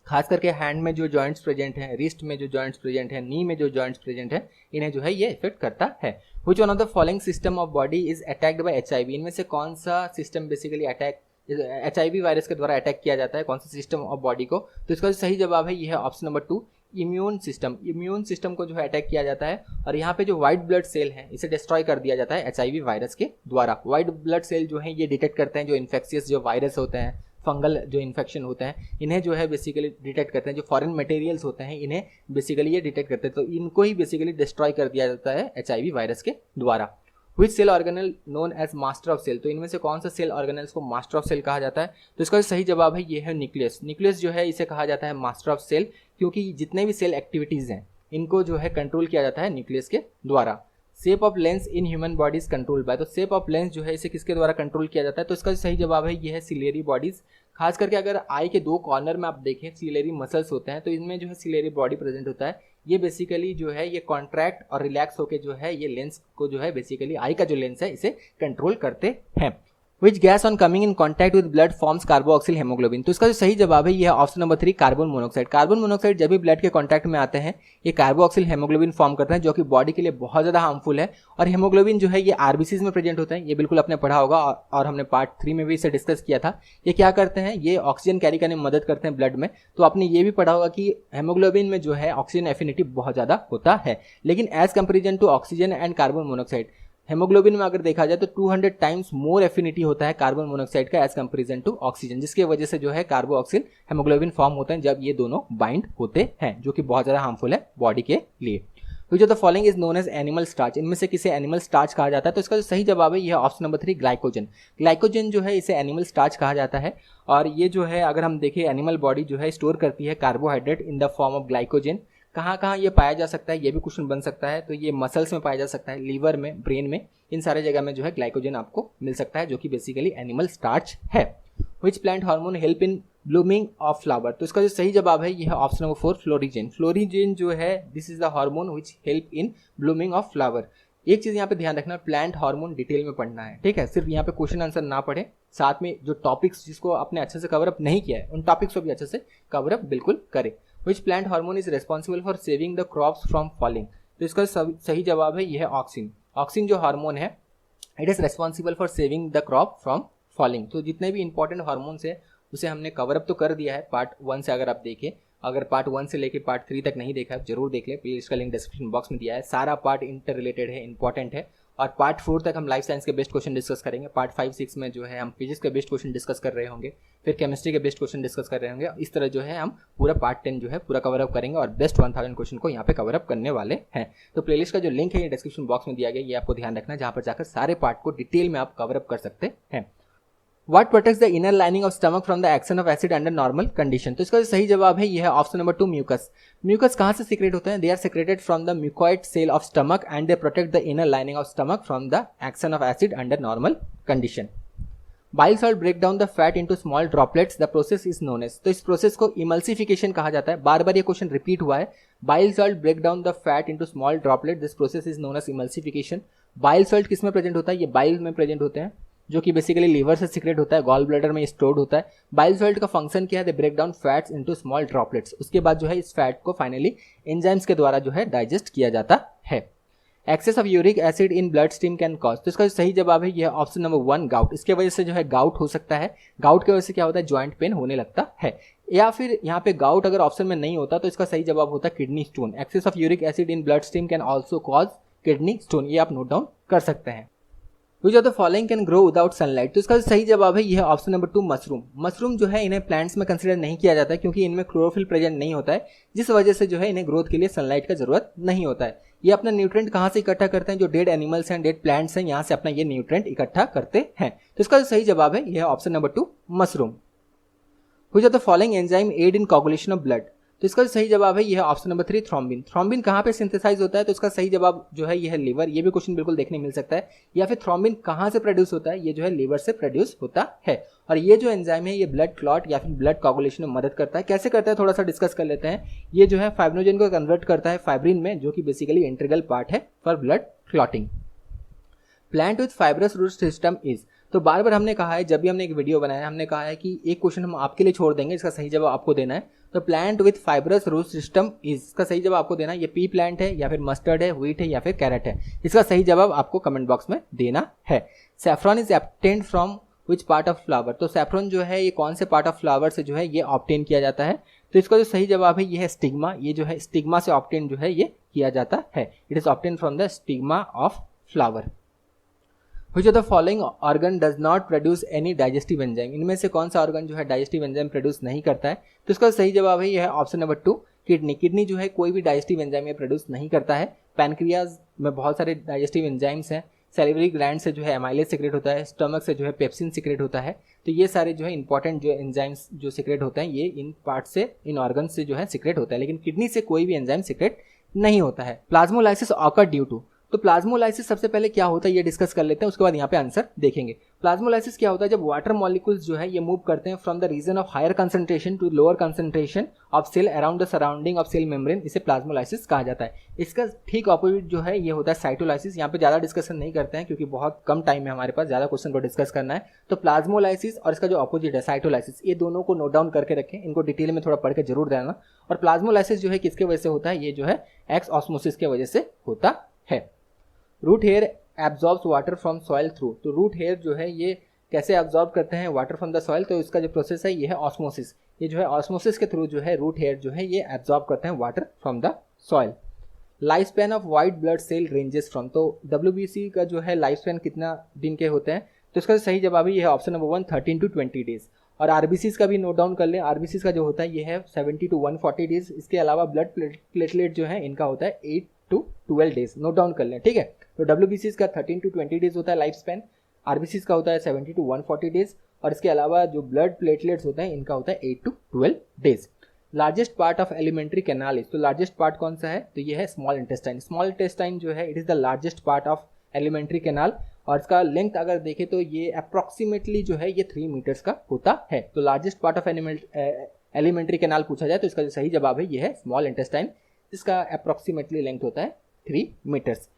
खास करके हैंड में जो जॉइंट्स प्रेजेंट हैं, रिस्ट में जो जॉइंट्स प्रेजेंट हैं, नी में जो जॉइंट्स प्रेजेंट हैं, इन्हें जो है ये इफेक्ट करता है। Which one of the following system of body is attacked by HIV, इनमें से कौन सा system basically attack HIV virus के द्वारा अटैक किया जाता है, कौन सा सिस्टम ऑफ बॉडी को। तो इसका सही जवाब है ये है option number 2 immune system. Immune system को जो है अटैक किया जाता है और यहाँ पे जो व्हाइट ब्लड सेल है इसे डिस्ट्रॉय कर दिया जाता है एचआईवी वायरस के द्वारा। व्हाइट ब्लड सेल जो है ये डिटेक्ट करते हैं जो इन्फेक्शियस जो वायरस होते हैं, फंगल जो इन्फेक्शन होते हैं, इन्हें जो है बेसिकली डिटेक्ट करते हैं। जो फॉरेन मटेरियल्स होते हैं इन्हें बेसिकली ये डिटेक्ट करते हैं, तो इनको ही बेसिकली डिस्ट्रॉय कर दिया जाता है एचआईवी वायरस के द्वारा। Which cell organelle known as master of cell, तो इनमें से कौन सा सेल ऑर्गेनल्स को मास्टर ऑफ सेल कहा जाता है, तो इसका सही जवाब है ये है न्यूक्लियस। न्यूक्लियस जो है इसे कहा जाता है मास्टर ऑफ सेल, क्योंकि जितने भी सेल एक्टिविटीज़ हैं इनको जो है कंट्रोल किया जाता है न्यूक्लियस के द्वारा। Shape of lens in human bodies control by, तो शेप ऑफ लेंस जो है इसे किसके द्वारा कंट्रोल किया जाता है, तो इसका सही जवाब है ये है सिलेरी बॉडीज। खास करके अगर आई के दो कॉर्नर में आप देखें सिलेरी मसल्स होते हैं, तो इनमें जो है सिलेरी बॉडी प्रेजेंट होता है। ये बेसिकली जो है ये कॉन्ट्रैक्ट और रिलैक्स होकर जो है ये लेंस को जो है बेसिकली आई का जो लेंस है इसे कंट्रोल करते हैं। Which gas on coming in contact with blood forms carboxyl haemoglobin, तो इसका जो सही जवाब है ये है option number 3 carbon monoxide. Carbon monoxide जब भी ब्लड के कॉन्टैक्ट में आते हैं ये कार्बोक्सिल हेमोग्लोबिन फॉर्म करते हैं, जो कि बॉडी के लिए बहुत ज़्यादा हार्मफुल है। और हेमोग्लोबिन जो है ये आरबीसीज में प्रेजेंट होता है, ये बिल्कुल आपने पढ़ा होगा और हमने पार्ट 3 में भी इसे डिस्कस किया था। ये क्या करते हैं, ये ऑक्सीजन कैरी करने में मदद करते हैं ब्लड में। तो आपने ये भी पढ़ा होगा कि हेमोग्लोबिन में जो है ऑक्सीजन एफिनिटी बहुत ज़्यादा होता है, लेकिन as comparison to oxygen and carbon monoxide haemoglobin में अगर देखा जाए तो 200 टाइम्स मोर एफिनिटी होता है कार्बन मोनोक्साइड का एज कंपेरिजन टू ऑक्सीजन, जिसकी वजह से जो है कार्बोक्सिल हेमोग्लोबिन फॉर्म होते हैं जब ये दोनों बाइंड होते हैं, जो कि बहुत ज़्यादा हार्मफुल है बॉडी के लिए। Which of the following is known as animal starch, इनमें से किसे एनिमल स्टार्च कहा जाता है, तो इसका जो सही जवाब है यह ऑप्शन नंबर 3 ग्लाइकोजन। ग्लाइकोजन जो है इसे एनिमल स्टार्च कहा जाता है और ये जो है अगर हम देखें एनिमल बॉडी जो है स्टोर करती है carbohydrate in the form of glycogen. कहाँ कहाँ ये पाया जा सकता है, ये भी क्वेश्चन बन सकता है। तो ये मसल्स में पाया जा सकता है, लीवर में, ब्रेन में, इन सारे जगह में जो है ग्लाइकोजन आपको मिल सकता है, जो कि बेसिकली एनिमल स्टार्च है। Which plant hormone help in blooming of flower, तो इसका जो सही जवाब है यह है ऑप्शन नंबर 4 फ्लोरिजेन। फ्लोरिजेन जो है this is the hormone which help in blooming of flower. एक चीज़ यहाँ पे ध्यान रखना, प्लांट हार्मोन डिटेल में पढ़ना है, ठीक है, सिर्फ यहाँ पे क्वेश्चन आंसर ना पढ़े, साथ में जो टॉपिक्स जिसको आपने अच्छे से कवर अप नहीं किया है उन टॉपिक्स को भी अच्छे से कवर अप बिल्कुल करें। Which plant hormone is responsible for saving the crops from falling, तो इसका सही जवाब है यह है ऑक्सिन। ऑक्सिन जो हार्मोन है it is responsible for saving the crop from falling. तो जितने भी इंपॉर्टेंट हार्मोन्स है उसे हमने कवर अप तो कर दिया है पार्ट 1 से। अगर आप देखें, अगर पार्ट 1 से लेके पार्ट 3 तक नहीं देखा है जरूर देख ले, प्लीज इसका लिंक डिस्क्रिप्शन बॉक्स में दिया है। सारा पार्ट इंटर रिलेटेड है, इंपॉर्टेंट है। और पार्ट 4 तक हम लाइफ साइंस के बेस्ट क्वेश्चन डिस्कस करेंगे। पार्ट 5, 6 में जो है हम फिजिक्स के बेस्ट क्वेश्चन डिस्कस कर रहे होंगे, फिर केमिस्ट्री के बेस्ट क्वेश्चन डिस्कस कर रहे होंगे। इस तरह जो है हम पूरा पार्ट 10 जो है पूरा कवर अप करेंगे और बेस्ट 1000 क्वेश्चन को यहाँ पे कवर अप करने वाले हैं। तो प्लेलिस्ट का जो लिंक है ये डिस्क्रिप्शन बॉक्स में दिया गया, ये आपको ध्यान रखना है, जहाँ पर जाकर सारे पार्ट को डिटेल में आप कवर अप कर सकते हैं। What protects the inner lining of stomach from the action of acid under normal condition, तो इसका सही जवाब है यह है ऑप्शन नंबर 2 म्यूकस। म्यूकस कहाँ से सीक्रेट होते हैं, they are secreted from the mucoid cell of stomach and they protect the inner lining of stomach from the action of acid under normal condition. Bile salt break down the fat into small droplets, the process is known as, तो इस process को emulsification कहा जाता है। बार बार ये question repeat हुआ है, bile salt break down the fat into small droplet, this process is known as emulsification. Bile salt किस में प्रेजेंट होता है, ये बाइल में प्रेजेंट होते हैं, जो कि बेसिकली लीवर से सीक्रेट होता है, गॉल ब्लैडर में स्टोर्ड होता है। बाइल सॉल्ट का फंक्शन क्या है, they break down fats into small droplets, उसके बाद जो है इस फैट को फाइनली एंजाइम्स के द्वारा जो है डाइजेस्ट किया जाता है। Excess of uric acid in blood stream can cause, तो इसका सही जवाब है यह ऑप्शन नंबर 1 गाउट। इसके वजह से जो है गाउट हो सकता है, गाउट की वजह से क्या होता है, ज्वाइंट पेन होने लगता है। या फिर यहाँ पे गाउट अगर ऑप्शन में नहीं होता तो इसका सही जवाब होता है kidney stone. Excess of uric acid in blood stream can also cause kidney stone, ये आप नोट डाउन कर सकते हैं। Which of the following can grow without sunlight, तो इसका सही जवाब है यह ऑप्शन नंबर 2 मशरूम। मशरूम जो है इन्हें प्लांट्स में कंसिडर नहीं किया जाता है क्योंकि इनमें क्लोरोफिल प्रेजेंट नहीं होता है, जिस वजह से जो है इन्हें ग्रोथ के लिए सनलाइट का जरूरत नहीं होता है। ये अपना न्यूट्रेंट कहाँ से इकट्ठा करते हैं, जो डेड एनिमल्स हैं, डेड प्लांट्स हैं, यहाँ से अपना ये न्यूट्रेंट इकट्ठा करते हैं। तो इसका सही जवाब है यह option number 2 mushroom. Which of the following enzyme aid in coagulation of blood, तो इसका सही जवाब है यह ऑप्शन नंबर 3 थ्रोम्बिन। थ्रोम्बिन कहाँ पे सिंथेसाइज होता है, तो इसका सही जवाब जो है यह है लीवर। ये भी क्वेश्चन बिल्कुल देखने मिल सकता है। या फिर थ्रोम्बिन कहाँ से प्रोड्यूस होता है, ये जो है लीवर से प्रोड्यूस होता है। और ये जो एंजाइम है ये ब्लड क्लॉट या फिर ब्लड कोगुलेशन में मदद करता है। कैसे करता है थोड़ा सा डिस्कस कर लेते हैं। ये जो है फाइब्रिनोजन को कन्वर्ट करता है फाइब्रिन में, जो कि बेसिकली इंटीग्रल पार्ट है for blood clotting. Plant with fibrous root system is, तो बार बार हमने कहा है, जब भी हमने एक वीडियो बनाया है हमने कहा है कि एक क्वेश्चन हम आपके लिए छोड़ देंगे, इसका सही जवाब आपको देना है। तो plant with fibrous root system is, इसका सही जवाब आपको देना है। ये पी प्लांट है या फिर मस्टर्ड है, व्हीट है या फिर कैरेट है, इसका सही जवाब आपको कमेंट बॉक्स में देना है। Saffron is obtained from which part of flower, तो सैफ्रॉन जो है ये कौन से पार्ट ऑफ फ्लावर से जो है ये ऑब्टेन किया जाता है, तो इसका जो सही जवाब है ये है स्टिग्मा। ये जो है स्टिग्मा से ऑब्टेन जो है ये किया जाता है। It is obtain from the stigma of flower. Which of the following organ does not produce any digestive enzyme, इनमें से कौन सा ऑर्गन जो है डाइजेस्टिव एंजाइम प्रोड्यूस नहीं करता है, तो इसका सही जवाब है यह है ऑप्शन नंबर 2 किडनी। किडनी जो है कोई भी डाइजेस्टिव एंजाइम प्रोड्यूस नहीं करता है। पैनक्रियाज में बहुत सारे डाइजेस्टिव एंजाइम्स हैं। सैलिवरी ग्लैंड से जो है एमाइलेज सिक्रेट होता है, स्टमक से जो है पेप्सिन सिक्रेट होता है। तो ये सारे जो है इंपॉर्टेंट जो एंजाइम्स जो सिक्रेट होते हैं ये इन पार्ट से, इन ऑर्गन से जो है सिक्रेट होता है, लेकिन किडनी से कोई भी एंजाइम सिक्रेट नहीं होता है। प्लाज्मोलाइसिस ऑकर ड्यू टू, तो प्लाज्मोलाइसिस सबसे पहले क्या होता है ये डिस्कस कर लेते हैं, उसके बाद यहाँ पे आंसर देखेंगे। प्लाज्मोलाइसिस क्या होता है, जब वाटर मॉलिक्यूल्स जो है ये मूव करते हैं from the region of higher concentration to lower concentration of cell around the surrounding of cell membrane, इसे प्लाज्मोलाइसिस कहा जाता है। इसका ठीक ऑपोजिट जो है ये होता है साइटोलाइसिस। यहाँ पे ज़्यादा डिस्कशन नहीं करते हैं क्योंकि बहुत कम टाइम है हमारे पास, ज़्यादा क्वेश्चन को डिस्कस करना है। तो प्लाज्मोलाइसिस और इसका जो ऑपोजिट है साइटोलाइसिस, ये दोनों को नोट डाउन करके रखें, इनको डिटेल में थोड़ा पढ़ के जरूर देना। और प्लाज्मोलाइसिस जो है किसके वजह से होता है, ये जो है एक्स ऑस्मोसिस के वजह से होता है। Root hair absorbs water from soil through, तो रूट हेयर जो है ये कैसे एब्जॉर्ब करते हैं वाटर फ्रॉम द सॉइल, तो इसका जो प्रोसेस है ये है ऑस्मोसिस। ये जो है ऑस्मोसिस के थ्रू जो है रूट हेयर जो है ये एब्जॉर्ब करते हैं water from the soil. Life span of white blood cell ranges from, तो WBC का जो है लाइफ स्पैन कितना दिन के होते हैं, तो इसका सही जवाब है ये है ऑप्शन नंबर 1 13 to 20 डेज। और RBCs का भी नोट डाउन कर लें, RBCs का जो होता है ये है 70 to 140 डेज। इसके अलावा ब्लड प्लेटलेट जो है इनका होता है 8 to 12 डेज, नोट डाउन कर लें, ठीक है। तो WBCs का 13 to 20 डेज होता है लाइफ स्पैन, RBCs का होता है 70 to 140 डेज, और इसके अलावा जो ब्लड प्लेटलेट्स होते हैं इनका होता है 8 to 12 days. Largest part of alimentary canal is, तो लार्जेस्ट पार्ट कौन सा है, तो ये है स्मॉल इंटेस्टाइन। स्मॉल इंटेस्टाइन जो है it is the largest part of alimentary canal, और इसका लेंथ अगर देखें तो ये अप्रॉक्सीमेटली जो है ये 3 मीटर्स का होता है। तो largest part of alimentary canal पूछा जाए तो इसका जो सही जवाब है ये है स्मॉल इंटेस्टाइन, जिसका अप्रॉक्सीमेटली लेंथ होता है 3 metres.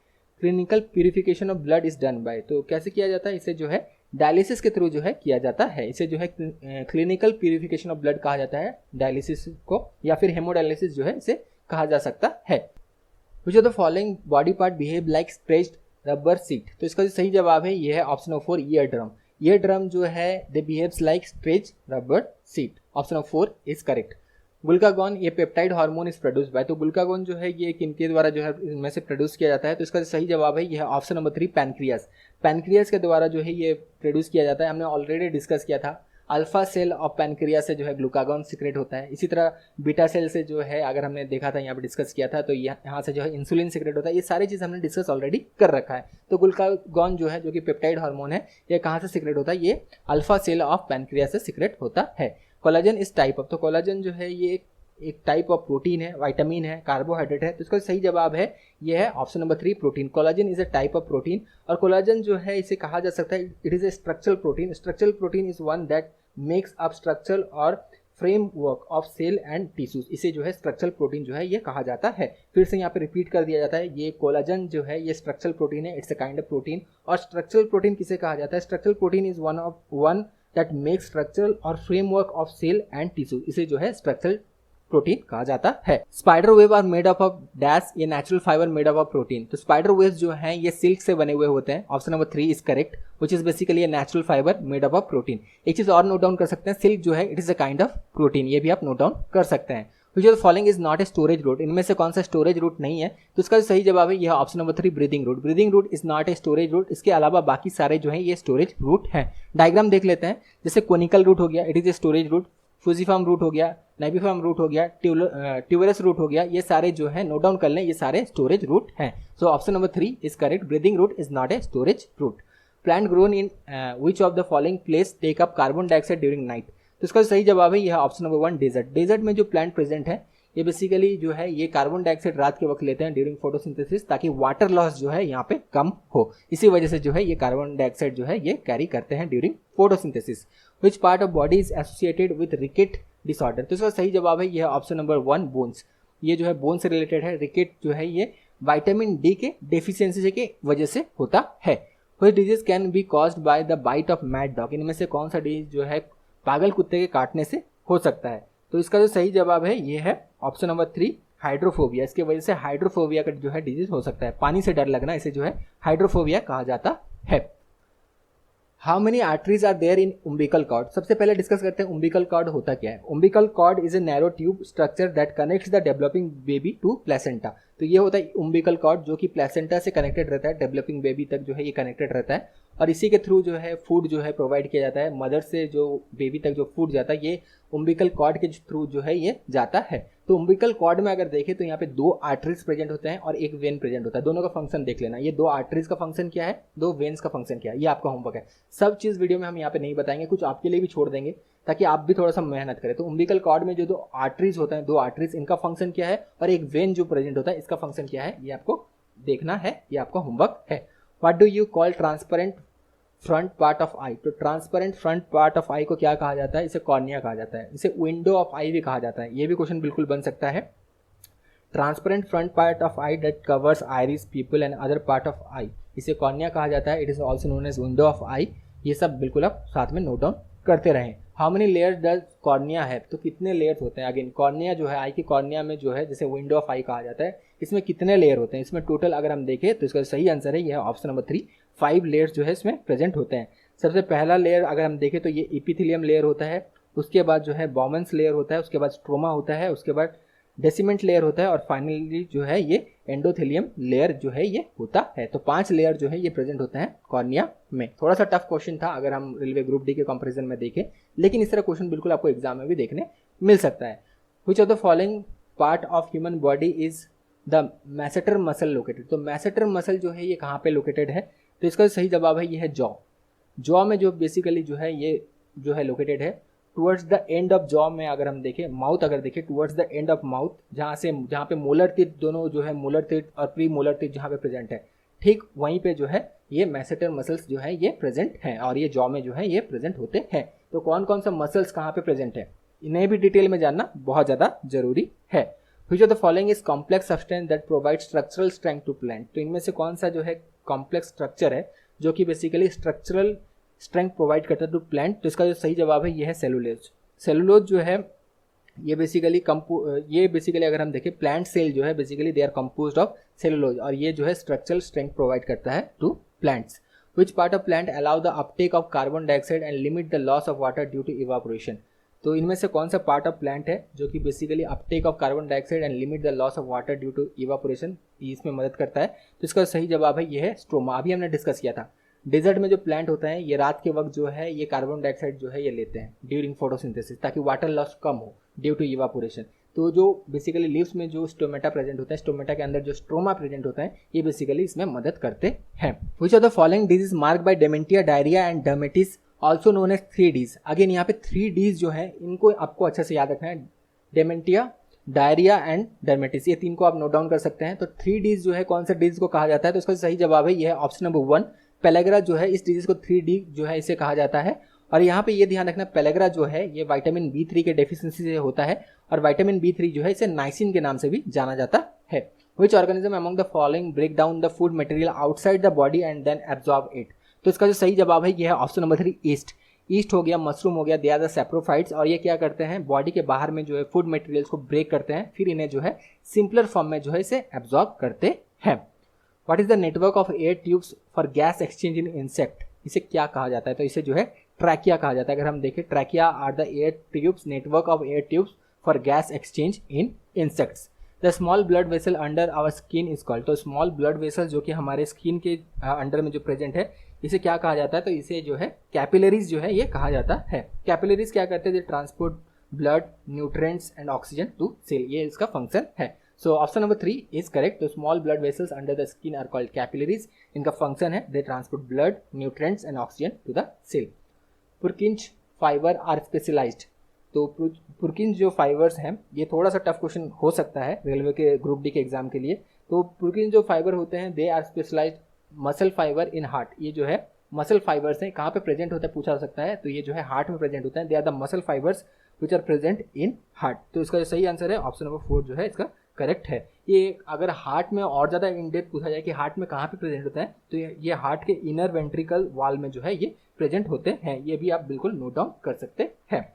Clinical purification of blood is done by, तो कैसे किया जाता है, इसे जो है डायलिसिस के थ्रू जो है किया जाता है। इसे जो है क्लिनिकल प्यूरिफिकेशन ऑफ ब्लड कहा जाता है डायलिसिस को, या फिर हेमोडायलिसिस जो है इसे कहा जा सकता है। Which of the following body part behave like stretched rubber sheet, तो इसका जो सही जवाब है ये है option number 4 eardrum. Eardrum जो है they behaves like stretched rubber sheet, option number 4 is correct. Glucagon ये peptide hormone is produce by, तो ग्लूकागॉन जो है ये किनके द्वारा जो है इनमें से प्रोड्यूस किया जाता है, तो इसका सही जवाब है ये है ऑप्शन नंबर 3 पैनक्रियास। पैनक्रियास के द्वारा जो है ये प्रोड्यूस किया जाता है। हमने ऑलरेडी डिस्कस किया था, अल्फा सेल ऑफ पैनक्रियास से जो है ग्लूकागॉन सिक्रेट होता है। इसी तरह बीटा सेल से जो है अगर हमने देखा था यहाँ पे डिस्कस किया था, तो यहाँ से जो है इंसुलिन सिक्रेट होता है। ये सारी चीज़ हमने डिस्कस ऑलरेडी कर रखा है। तो ग्लूकागॉन जो है जो कि पेप्टाइड हार्मोन है, ये कहाँ से सिक्रेट होता है, ये अल्फा सेल ऑफ पैनक्रियास से सिक्रेट होता है। कोलाजन इस टाइप ऑफ, तो कोलाजन जो है ये एक टाइप ऑफ प्रोटीन है, विटामिन है, कार्बोहाइड्रेट है, तो इसका सही जवाब है ये है option number 3 protein. Collagen is a type of protein, और कोलाजन जो है इसे कहा जा सकता है it is a structural protein. Structural protein is one that makes up structural और framework of cell and tissues, इसे जो है स्ट्रक्चरल प्रोटीन जो है ये कहा जाता है। फिर से यहाँ पे रिपीट कर दिया जाता है, ये कोलाजन जो है ये स्ट्रक्चरल प्रोटीन है, it's a kind of protein. और स्ट्रक्चरल प्रोटीन किसे कहा जाता है, structural protein is one that makes structural और framework of cell and tissues, इसे जो है स्ट्रक्चरल प्रोटीन कहा जाता है। Spider web are made up of dash, ये natural fibre made up of protein, तो स्पाइडर वेब्स जो हैं ये सिल्क से बने हुए होते हैं, option number 3 is correct, which is basically a natural fibre made up of protein. एक चीज और नोट डाउन कर सकते हैं, सिल्क जो है it is a kind of protein, ये भी आप नोट डाउन कर सकते हैं। Which of the following is not a storage root, इनमें से कौन सा स्टोरेज रूट नहीं है? तो इसका जो सही जवाब है यह option number 3 breathing root. Breathing root is not a storage root, इसके अलावा बाकी सारे जो है ये स्टोरेज रूट हैं। डायग्राम देख लेते हैं, जैसे कोनिकल रूट हो गया, it is a storage root, fusiform root हो गया, नाइबिफॉर्म रूट हो गया, ट्यूबरस रूट हो गया, ये सारे जो है नोट डाउन कर लें, ये सारे स्टोरेज रूट हैं। So option number 3 is correct, breathing root is not a storage root. Plant grown in which of the following place take up carbon dioxide during night, तो इसका सही जवाब है यह ऑप्शन नंबर 1 डेजर्ट। डेजर्ट में जो plant present है ये बेसिकली जो है ये कार्बन डाइऑक्साइड रात के वक्त लेते हैं ड्यूरिंग फोटोसिंथेसिस, ताकि वाटर लॉस जो है यहाँ पे कम हो, इसी वजह से जो है ये कार्बन डाइऑक्साइड जो है ये कैरी करते हैं during photosynthesis. Which part of body is associated with रिकेट disorder, तो इसका सही जवाब है यह ऑप्शन नंबर 1 बोन्स। ये जो है बोन से रिलेटेड है। रिकेट जो है ये विटामिन डी के डेफिशिएंसी के वजह से होता है। Which disease can be caused by the bite of mad dog, इनमें से कौन सा डिजीज जो है पागल कुत्ते के काटने से हो सकता है? तो इसका जो सही जवाब है ये है ऑप्शन नंबर 3 हाइड्रोफोबिया। इसके वजह से हाइड्रोफोबिया का जो है डिजीज हो सकता है, पानी से डर लगना, इसे जो है हाइड्रोफोबिया कहा जाता है। How many arteries are there in umbilical cord, सबसे पहले डिस्कस करते हैं उम्बिकल कॉर्ड होता क्या है। Umbilical cord is a narrow tube structure that connects the developing baby to placenta, तो ये होता है उम्बिकल कॉर्ड जो कि प्लेसेंटा से कनेक्टेड रहता है, डेवलपिंग बेबी तक जो है ये कनेक्टेड रहता है, और इसी के थ्रू जो है फूड जो है प्रोवाइड किया जाता है। मदर से जो बेबी तक जो फूड जाता है ये उम्बिकल कॉर्ड के थ्रू जो है ये जाता है। तो उम्बिकल कॉर्ड में अगर देखें तो यहाँ पे 2 आर्टरीज प्रेजेंट होते हैं और एक वेन प्रेजेंट होता है, दोनों का फंक्शन देख लेना। ये 2 आर्टरीज का फंक्शन क्या है, 2 वेन्स का फंक्शन क्या है, ये आपका होमवर्क है। सब चीज़ वीडियो में हम यहाँ पे नहीं बताएंगे, कुछ आपके लिए भी छोड़ देंगे ताकि आप भी थोड़ा सा मेहनत करें। तो उम्बिकल कॉर्ड में जो 2 आर्टरीज होता है, 2 आर्टरीज, इनका फंक्शन क्या है, और एक वेन जो प्रेजेंट होता है इसका फंक्शन क्या है, ये आपको देखना है, ये आपका होमवर्क है। What do you call transparent front part of eye, तो transparent front part of eye को क्या कहा जाता है? इसे कॉर्निया कहा जाता है, इसे विंडो ऑफ आई भी कहा जाता है। ये भी क्वेश्चन बिल्कुल बन सकता है। Transparent front part of eye that covers iris, pupil and other part of eye, इसे कॉर्निया कहा जाता है। It is also known as window of eye. ये सब बिल्कुल आप साथ में नोट डाउन करते रहें। How many layers does cornea है, तो कितने लेयर्स होते हैं? अगेन कॉर्निया जो है आई की कॉर्निया में जो है जैसे विंडो ऑफ आई कहा जाता है, इसमें कितने लेयर होते हैं? इसमें टोटल अगर हम देखें तो इसका सही आंसर है यह ऑप्शन नंबर 3 5 लेयर्स जो है इसमें प्रेजेंट होते हैं। सबसे पहला लेयर अगर हम देखें तो ये एपिथेलियम लेयर होता है, उसके बाद जो है बॉमन्स लेयर होता है, उसके बाद स्ट्रोमा होता है, उसके बाद डेसिमेंट लेयर होता है, और फाइनली जो है ये एंडोथेलियम लेयर जो है ये होता है। तो 5 लेयर जो है ये प्रेजेंट होते हैं कॉर्निया में। थोड़ा सा टफ क्वेश्चन था अगर हम रेलवे ग्रुप डी के कंपैरिजन में देखें, लेकिन इस तरह क्वेश्चन बिल्कुल आपको एग्जाम में भी देखने मिल सकता है। Which of the following part of human body is the masseter muscle located, तो मैसेटर मसल जो है ये कहाँ पे लोकेटेड है? तो इसका सही जवाब है ये है जॉ। जॉ में जो बेसिकली जो है ये जो है लोकेटेड है towards the end of jaw में। अगर हम देखें माउथ, अगर देखें towards the end of mouth, जहाँ पे मोलर टीथ दोनों जो है मोलर टीथ और प्री मोलर टीथ जहाँ पे प्रेजेंट है, ठीक वहीं पे जो है ये मैसेटर मसल्स जो है ये प्रेजेंट हैं, और ये जॉ में जो है ये प्रेजेंट होते हैं। तो कौन कौन सा मसल्स कहाँ पे प्रेजेंट है इन्हें भी डिटेल में जानना बहुत ज़्यादा जरूरी है। Which of the following is complex substance that provide structural strength to plant, तो इनमें से कौन सा जो है कॉम्प्लेक्स स्ट्रक्चर है जो कि बेसिकली स्ट्रक्चरल स्ट्रेंथ प्रोवाइड करता है टू प्लांट? तो इसका जो सही जवाब है ये है सेलुलोज। सेलुलोज जो है ये बेसिकली अगर हम देखें प्लांट सेल जो है basically they are composed of cellulose, और ये जो है स्ट्रक्चरल स्ट्रेंथ प्रोवाइड करता है to plants. Which part of plant allow the uptake of carbon dioxide and limit the loss of water due to evaporation, तो इनमें से कौन सा पार्ट ऑफ प्लांट है जो कि basically uptake of carbon dioxide and limit the loss of water due to evaporation इसमें मदद करता है? तो इसका सही जवाब है ये है स्ट्रोमा। अभी हमने डिस्कस किया था डेजर्ट में जो प्लांट होता है ये रात के वक्त जो है ये कार्बन डाइऑक्साइड जो है ये लेते हैं ड्यूरिंग फोटोसिंथेसिस, ताकि वाटर लॉस कम हो ड्यू टू इवापोरेशन। तो जो बेसिकली लीव्स में जो स्टोमेटा प्रेजेंट होता है, स्टोमेटा के अंदर जो स्ट्रोमा प्रेजेंट होता है, ये बेसिकली इसमें मदद करते हैं। Which of the following disease marked by dementia, diarrhoea and dermatitis also known as 3Ds। Again यहाँ पे 3Ds जो है इनको आपको अच्छे से याद रखना है, डेमेंटिया, डायरिया एंड डर्मेटिस, ये 3 को आप नोट डाउन कर सकते हैं। तो 3Ds जो है कौन सा डिजीज को कहा जाता है? तो इसका सही जवाब है यह है ऑप्शन नंबर 1 पेलेग्रा जो है इस डिजीज को 3D जो है इसे कहा जाता है। और यहाँ पे ये ध्यान रखना पेलेग्रा जो है ये विटामिन B3 के डेफिशिएंसी से होता है, और विटामिन B3 जो है इसे नाइसिन के नाम से भी जाना जाता है। Which organism among the following break down the food material outside the body and then absorb it, तो इसका जो सही जवाब है यह है ऑप्शन नंबर 3 ईस्ट। ईस्ट हो गया, मशरूम हो गया, दे आर द सैप्रोफाइट्स, और ये क्या करते हैं बॉडी के बाहर में जो है फूड मटेरियल्स को ब्रेक करते हैं, फिर इन्हें जो है सिंपलर फॉर्म में जो है इसे एब्जॉर्ब करते हैं। What is the network of air tubes for gas exchange in insect, इसे क्या कहा जाता है? तो इसे जो है ट्रैकिया कहा जाता है। अगर हम देखें trachea are the air tubes, network of air tubes for gas exchange in insects. The small blood vessel under our skin is called, तो स्मॉल ब्लड वेसल जो कि हमारे स्किन के अंडर में जो प्रेजेंट है इसे क्या कहा जाता है, तो इसे जो है कैपिलरीज जो है ये कहा जाता है। कैपिलरीज क्या करते हैं, transport blood, nutrients and oxygen to cell, ये इसका फंक्शन है। So option number 3 is correct. तो small blood vessels under the skin are called capillaries, इनका फंक्शन है they transport blood, nutrients and oxygen to the cell. Purkinje fibre are specialised, तो Purkinje जो fibres हैं ये थोड़ा सा टफ क्वेश्चन हो सकता है रेलवे के ग्रुप डी के एग्जाम के लिए। तो पुरकिंज जो फाइबर होते हैं they are specialised muscle fibre in heart, ये जो है मसल फाइबर्स हैं, कहाँ पे प्रेजेंट होता है पूछा जा सकता है, तो ये जो है हार्ट में प्रेजेंट होता है। They are the muscle fibres which are present in heart, तो इसका जो सही आंसर है ऑप्शन नंबर 4 जो है इसका करेक्ट है। ये अगर हार्ट में और ज़्यादा इन डेप्थ पूछा जाए कि हार्ट में कहाँ पे प्रेजेंट होता है, तो ये हार्ट के इनर वेंट्रिकल वॉल में जो है ये प्रेजेंट होते हैं, ये भी आप बिल्कुल नोट डाउन कर सकते हैं।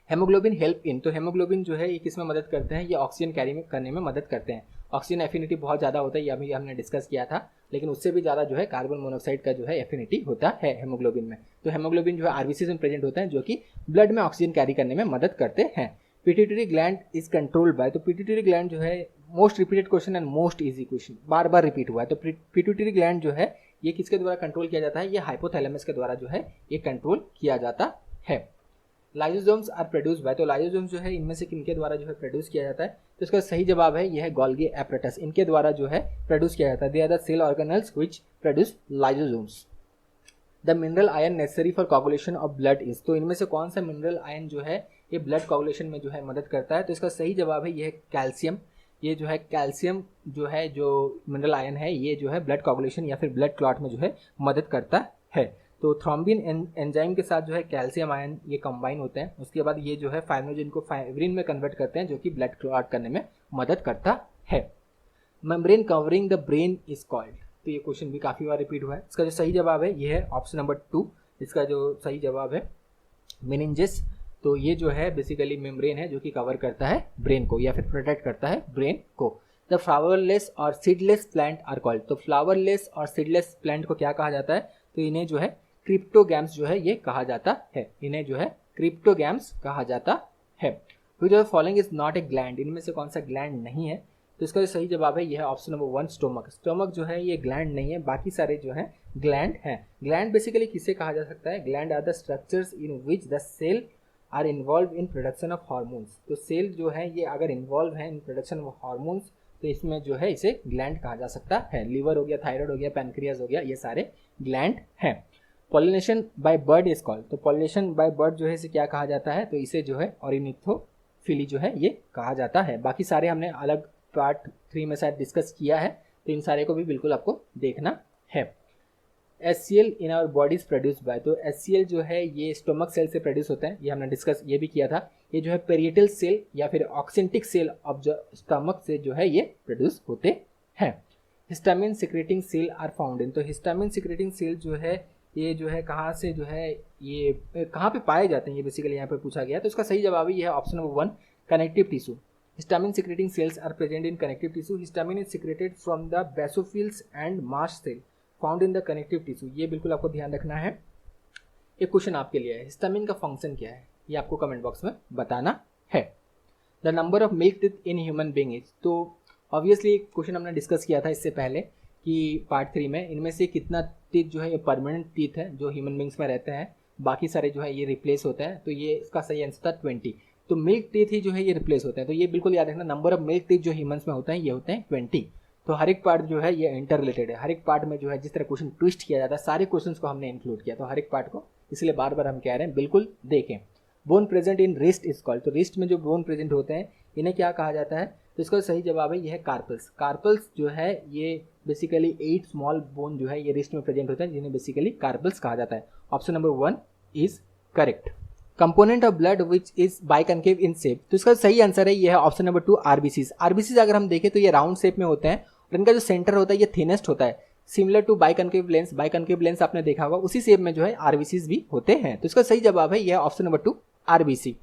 हेमोग्लोबिन हेल्प इन, तो हेमोग्लोबिन जो है ये किस में मदद करते हैं, ये ऑक्सीजन कैरी करने में मदद करते हैं। ऑक्सीजन एफिनिटी बहुत ज़्यादा होता है, ये अभी हमने डिस्कस किया था, लेकिन उससे भी ज़्यादा जो है कार्बन मोनोऑक्साइड का जो है एफिनिटी होता है हेमोग्लोबिन में। तो हेमोग्लोबिन जो है आरबीसी में प्रेजेंट होता है जो कि ब्लड में ऑक्सीजन कैरी करने में मदद करते हैं। Pituitary gland is controlled by, तो पिट्यूटरी ग्लैंड जो है most repeated question and most easy question, bar bar repeat हुआ है। तो पिट्यूटरी ग्लैंड जो है ये किसके द्वारा कंट्रोल किया जाता है, ये हाइपोथैलेमस के द्वारा जो है ये कंट्रोल किया जाता है। लाइसोसोम्स आर प्रोड्यूस बाय, तो लाइसोसोम्स जो है इनमें से किनके द्वारा जो है प्रोड्यूस किया जाता है, तो इसका सही जवाब है यह है गोल्गी एपरेटस, इनके द्वारा जो है प्रोड्यूस किया जाता है। They are the cell organelles which produce lysosomes. The mineral ion necessary for coagulation of blood is, तो इनमें से कौन सा मिनरल आयन जो है ये ब्लड कोगुलेशन में जो है मदद करता है, तो इसका सही जवाब है यह है कैल्शियम। ये जो है कैल्शियम जो है जो मिनरल आयन है ये जो है ब्लड कोगुलेशन या फिर ब्लड क्लॉट में जो है मदद करता है। तो थ्रोम्बिन एंजाइम के साथ जो है कैल्शियम आयन ये कंबाइन होते हैं, उसके बाद ये जो है फाइब्रिनोजन को फाइब्रिन में कन्वर्ट करते हैं जो कि ब्लड क्लॉट करने में मदद करता है। Membrane covering the brain is called, तो ये क्वेश्चन भी काफ़ी बार रिपीट हुआ है। इसका जो सही जवाब है ये है ऑप्शन नंबर 2, इसका जो सही जवाब है मेनिंजेस। तो ये जो है बेसिकली मेम्ब्रेन है जो कि कवर करता है ब्रेन को या फिर प्रोटेक्ट करता है ब्रेन को। द फ्लावरलेस और सीडलेस प्लांट आर कॉल्ड, तो फ्लावरलेस और सीडलेस प्लांट को क्या कहा जाता है, तो इन्हें जो है क्रिप्टोगैम्स जो है ये कहा जाता है, इन्हें जो है क्रिप्टोगैम्स कहा जाता है। तो जो following is not A gland, इनमें से कौन सा ग्लैंड नहीं है, तो इसका जो सही जवाब है यह है ऑप्शन नंबर 1 स्टोमक। स्टोमक जो है ये ग्लैंड नहीं है, बाकी सारे जो है ग्लैंड हैं। ग्लैंड बेसिकली किसे कहा जा सकता है, gland are the structures in which the cell are involve in production of hormones, तो सेल जो है ये अगर इन्वॉल्व है इन प्रोडक्शन ऑफ हार्मोन्स तो इसमें जो है इसे ग्लैंड कहा जा सकता है। लीवर हो गया, थायराइड हो गया, पैनक्रियाज हो गया, ये सारे ग्लैंड हैं। Pollination by bird is called, तो पॉलिनेशन बाय बर्ड जो है इसे क्या कहा जाता है, तो इसे जो है ऑर्निथोफिली जो है ये कहा जाता है। बाकी सारे हमने अलग पार्ट 3 में शायद डिस्कस किया है, तो इन सारे को भी बिल्कुल आपको देखना है। HCl in our bodies produce by, तो HCl जो है ये स्टोमक सेल से प्रोड्यूस होता है, ये हमने डिस्कस ये भी किया था। ये जो है पेरिएटल सेल या फिर ऑक्सेंटिक सेल ऑफ जो स्टमक से जो है ये प्रोड्यूस होते हैं। Histamine secreting cell are found in, तो हिस्टामिन सिक्रेटिंग सेल जो है ये जो है कहाँ से जो है ये कहाँ पे पाए जाते हैं, ये बेसिकली यहाँ पे पूछा गया। तो इसका सही जवाब ये है option number 1 connective tissue. Histamine secreting cells are present in connective tissue. Histamine is secreted from the basophils and mast cell found in the connective tissue, ये बिल्कुल आपको ध्यान रखना है। एक क्वेश्चन आपके लिए है, हिस्टामिन का फंक्शन क्या है, ये आपको कमेंट बॉक्स में बताना है। The number of milk teeth in human being is, तो ऑब्वियसली क्वेश्चन हमने डिस्कस किया था इससे पहले कि पार्ट 3 में, इनमें से कितना टीथ जो है ये परमानेंट टीथ है जो ह्यूमन बींग्स में रहते हैं, बाकी सारे जो है ये रिप्लेस होते हैं। तो ये इसका सही आंसर था 20, तो मिल्क टीथ ही जो है ये रिप्लेस होते हैं। तो ये बिल्कुल याद रखना, नंबर ऑफ मिल्क टीथ जो ह्यूमंस में होते हैं ये होते हैं 20। तो हर एक पार्ट जो है ये इंटर रिलेटेड है, हर एक पार्ट में जो है जिस तरह क्वेश्चन ट्विस्ट किया जाता है सारे क्वेश्चंस को हमने इंक्लूड किया, तो हर एक पार्ट को इसलिए बार बार हम कह रहे हैं बिल्कुल देखें। Bone present in wrist is called, तो रिस्ट में जो बोन प्रेजेंट होते हैं इन्हें क्या कहा जाता है, तो इसका सही जवाब है यह है कार्पल्स। कार्पल्स जो है ये बेसिकली 8 स्मॉल बोन जो है ये रिस्ट में प्रेजेंट होते हैं जिन्हें बेसिकली कार्पल्स कहा जाता है। Option number 1 is correct. Component of blood which is biconcave in shape, तो इसका सही आंसर है यह है ऑप्शन नंबर 2 आरबीसीज। आरबीसीज अगर हम देखें तो ये राउंड शेप में होते हैं और इनका जो सेंटर होता है ये थिनेस्ट होता है, similar to biconcave lens. Biconcave lens आपने देखा होगा, उसी शेप में जो है आरबीसीज भी होते हैं। तो इसका सही जवाब है यह option number 2 RBC.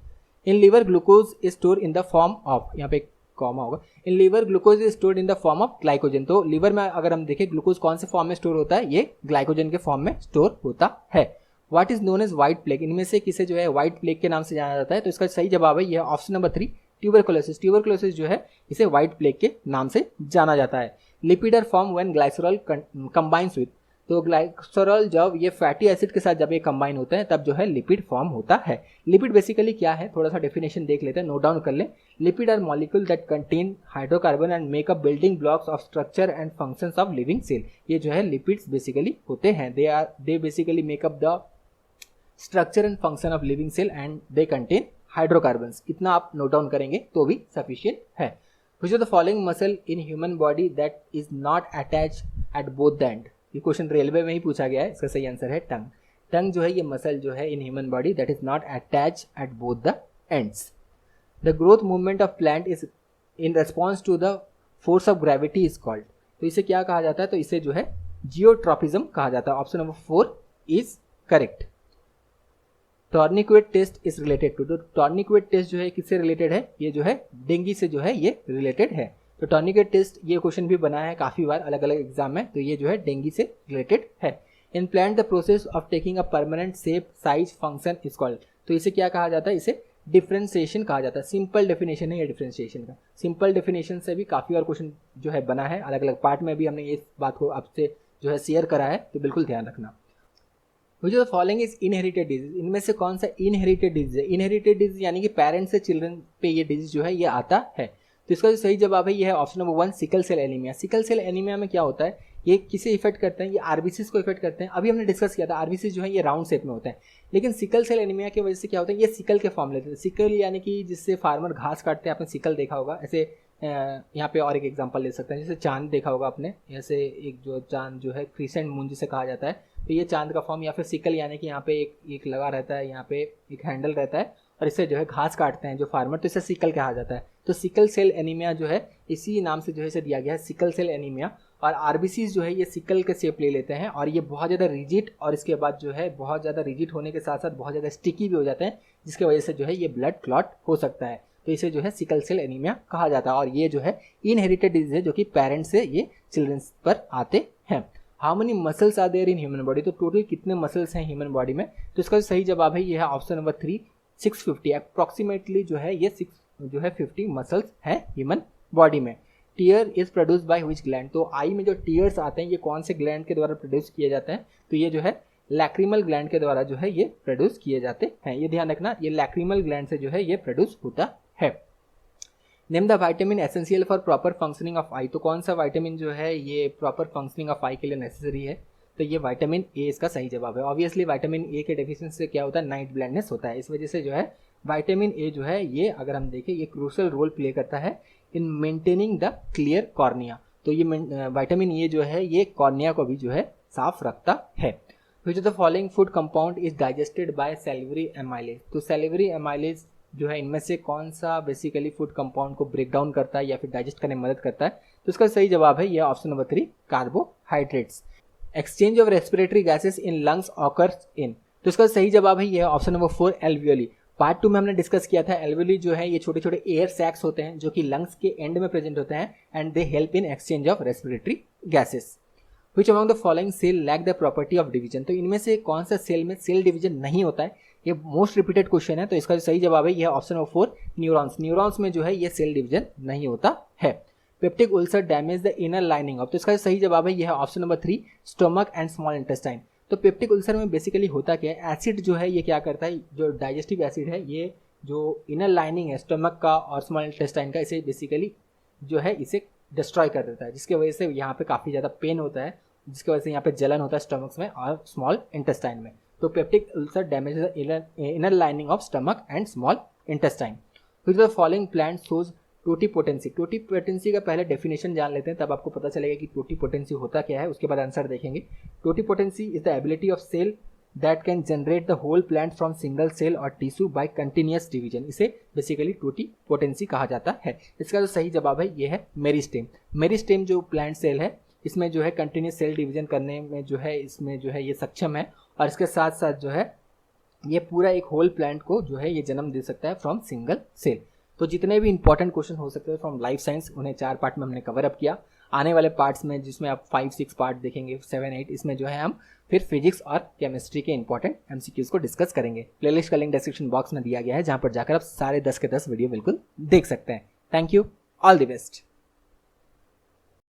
In liver glucose is store in the form of, यहाँ पे कॉमा होगा, in liver glucose is stored in the form of glycogen. तो लीवर में अगर हम देखें ग्लूकोज कौन से फॉर्म में स्टोर होता है, ये ग्लाइकोजन के फॉर्म में स्टोर होता है। What is known as white plague, इनमें से किसे जो है व्हाइट प्लेग के नाम से जाना जाता है? तो इसका सही जवाब है यह ऑप्शन नंबर 3 ट्यूबरकुलोसिस। ट्यूबरकुलोसिस जो है इसे व्हाइट प्लेग के नाम से जाना जाता है। Lipid are form when glycerol combines with, तो ग्लाइसरॉल जब ये फैटी एसिड के साथ जब ये कंबाइन होते हैं तब जो है लिपिड फॉर्म होता है। लिपिड बेसिकली क्या है, थोड़ा सा डेफिनेशन देख लेते हैं, नोट डाउन कर लें। Lipid are molecule that contain hydrocarbon and make up building blocks of structure and functions of living cell. ये जो है लिपिड्स बेसिकली होते हैं, they basically make up the structure and function of living cell and they contain hydrocarbons. इतना आप note down करेंगे तो भी सफिशिएंट है। Which of the following muscle in human body that is not attached at both the end? ये question railway में ही पूछा गया है, इसका सही आंसर है टंग। टंग जो है ये मसल जो है in human body that is not attach at both the ends. The growth movement of plant is in response to the force of gravity is called, तो इसे क्या कहा जाता है? तो इसे जो है जियोट्रॉपिज्म कहा जाता है। Option number 4 is correct. Tourniquet test is related to, तो टॉर्निक्वेट टेस्ट जो है किससे रिलेटेड है? ये जो है डेंगू से जो है ये रिलेटेड है। तो टॉर्निक्वेट टेस्ट ये क्वेश्चन भी बना है काफी बार अलग अलग एग्जाम में, तो ये जो है डेंगू से रिलेटेड है। In plant the process of taking a permanent shape size function is called, तो इसे क्या कहा जाता है? इसे डिफरेंशिएशन कहा जाता है। सिंपल डेफिनेशन है ये डिफरेंशिएशन का। सिंपल डेफिनेशन से भी काफी और क्वेश्चन जो है बना है, अलग अलग पार्ट में भी हमने इस बात को आपसे जो है शेयर करा है, तो बिल्कुल ध्यान रखना। Which of the following is inherited disease, इनमें से कौन सा इनहेरिटेड डिजीज है? इनहेरिटेड डिजीज यानी कि पेरेंट्स से चिल्ड्रन पे ये डिजीज जो है ये आता है। तो इसका जो सही जवाब है ये है option number 1 sickle cell anaemia. Sickle cell anaemia में क्या होता है, ये किसे इफेक्ट करते हैं? ये आरबीसीज को इफेक्ट करते हैं। अभी हमने डिस्कस किया था आरबीसीज जो है ये राउंड शेप में होता है, लेकिन सिकल सेल एनीमिया की वजह से क्या होता है, ये सिकल के फॉर्म लेते हैं। सिकल यानी कि जिससे फार्मर घास काटते हैं, आपने सिकल देखा होगा। ऐसे यहाँ पे और एक एग्जांपल ले सकते हैं, जैसे चांद देखा होगा आपने, ऐसे एक जो चांद जो है क्रीसेंट मून जिसे कहा जाता है, तो ये चांद का फॉर्म, या फिर सिकल यानी कि यहाँ पे एक लगा रहता है, यहाँ पे एक हैंडल रहता है और इससे जो है घास काटते हैं जो फार्मर, तो इसे सिकल कहा जाता है। तो सिकल सेल एनीमिया जो है इसी नाम से जो है इसे दिया गया है, सिकल सेल एनीमिया। और आरबीसीज जो है ये सिकल के शेप ले लेते हैं और ये बहुत ज़्यादा रिजिड, और इसके बाद जो है बहुत ज़्यादा रिजिड होने के साथ साथ बहुत ज़्यादा स्टिकी भी हो जाते हैं, जिसकी वजह से जो है ये ब्लड क्लॉट हो सकता है। तो इसे जो है सिकल सेल एनीमिया कहा जाता है। और ये जो है इनहेरिटेड डिजीज है जो कि पेरेंट्स से ये चिल्ड्रंस पर आते हैं। How many muscles are there in human body, तो टोटल कितने मसल्स हैं ह्यूमन बॉडी में? तो इसका सही जवाब है ये है ऑप्शन नंबर 3 650। अप्रोक्सीमेटली जो है ये 50 मसल्स हैं ह्यूमन बॉडी में। Tear is produce by which gland, तो आई में जो टीयर्स आते हैं ये कौन से ग्लैंड के द्वारा प्रोड्यूस किए जाते हैं? तो ये जो है लैक्रिमल ग्लैंड के द्वारा जो है ये प्रोड्यूस किए जाते हैं। ये ध्यान रखना, ये लैक्रिमल ग्लैंड से जो है ये प्रोड्यूस होता है। Name the vitamin essential for proper functioning of eye, तो कौन सा विटामिन जो है ये प्रॉपर फंक्शनिंग ऑफ आई के लिए नेसेसरी है? तो ये विटामिन ए इसका सही जवाब है। ऑब्वियसली विटामिन ए के डेफिशिएंसी से क्या होता है, नाइट ब्लाइंडनेस होता है। इस वजह से जो है विटामिन ए जो है ये अगर हम देखें ये क्रूशियल रोल प्ले करता है in maintaining the clear cornea. तो ये विटामिन ए जो है ये कॉर्निया को भी जो है साफ रखता है। Which of the following food compound is digested by salivary amylase, तो सैलिवरी एमाइलेज जो है इनमें से कौन सा बेसिकली फूड कंपाउंड को ब्रेक डाउन करता है या फिर डाइजेस्ट करने में मदद करता है? तो इसका सही जवाब है यह option number 3 carbohydrates. Exchange of respiratory gases in lungs occurs in, तो इसका सही जवाब है यह ऑप्शन नंबर 4 एल्वियोली। पार्ट 2 में हमने डिस्कस किया था एल्वियोली जो है ये छोटे छोटे एयर सैक्स होते हैं जो कि लंग्स के एंड में प्रेजेंट होते हैं and they help in exchange of respiratory gases. Which among the following cell lack the property of division, तो इनमें से कौन सा सेल में सेल डिवीजन नहीं होता है? ये मोस्ट रिपीटेड क्वेश्चन है, तो इसका जो सही जवाब है यह ऑप्शन नंबर 4 न्यूरॉन्स। न्यूरॉन्स में जो है ये सेल डिवीजन नहीं होता है। Peptic ulcer damage the inner lining of, तो इसका जो सही जवाब है यह option number 3 stomach and small intestine. तो पेप्टिक उल्सर में बेसिकली होता क्या है, एसिड जो है ये क्या करता है, जो डाइजेस्टिव एसिड है ये जो इनर लाइनिंग है स्टोमक का और स्मॉल इंटेस्टाइन का, इसे बेसिकली जो है इसे डिस्ट्रॉय कर देता है, जिसकी वजह से यहाँ पे काफ़ी ज़्यादा पेन होता है, जिसकी वजह से यहाँ पे जलन होता है स्टमक्स में और स्मॉल इंटेस्टाइन में। तो peptic ulcer damage the inner lining of stomach and small intestine. Which the following plant shows totipotency, totipotency का पहले डेफिनेशन जान लेते हैं तब आपको पता चलेगा कि टोटीपोटेंसी होता क्या है, उसके बाद आंसर देखेंगे। Totipotency is the ability of cell that can generate the whole plant from single cell और टिश्यू बाय कंटिन्यूअस डिवीजन, इसे बेसिकली टोटीपोटेंसी कहा जाता है। इसका जो सही जवाब है ये है मेरिस्टेम। मेरिस्टेम जो प्लांट सेल है इसमें जो है कंटिन्यूस सेल डिवीजन करने में जो है इसमें जो है ये सक्षम है, और इसके साथ साथ जो है ये पूरा एक होल प्लांट को जो है ये जन्म दे सकता है फ्रॉम सिंगल सेल। तो जितने भी इंपॉर्टेंट क्वेश्चन हो सकते हैं फ्रॉम लाइफ साइंस उन्हें 4 पार्ट में हमने कवर अप किया। आने वाले पार्ट्स में जिसमें आप 5-6 पार्ट देखेंगे, 7-8, इसमें जो है हम फिर फिजिक्स और केमिस्ट्री के इंपॉर्टेंट एमसीक्यूज को डिस्कस करेंगे। प्लेलिस्ट का लिंक डिस्क्रिप्शन बॉक्स में दिया गया है, जहां पर जाकर आप सारे 10 के 10 वीडियो बिल्कुल देख सकते हैं। Thank you, all the best.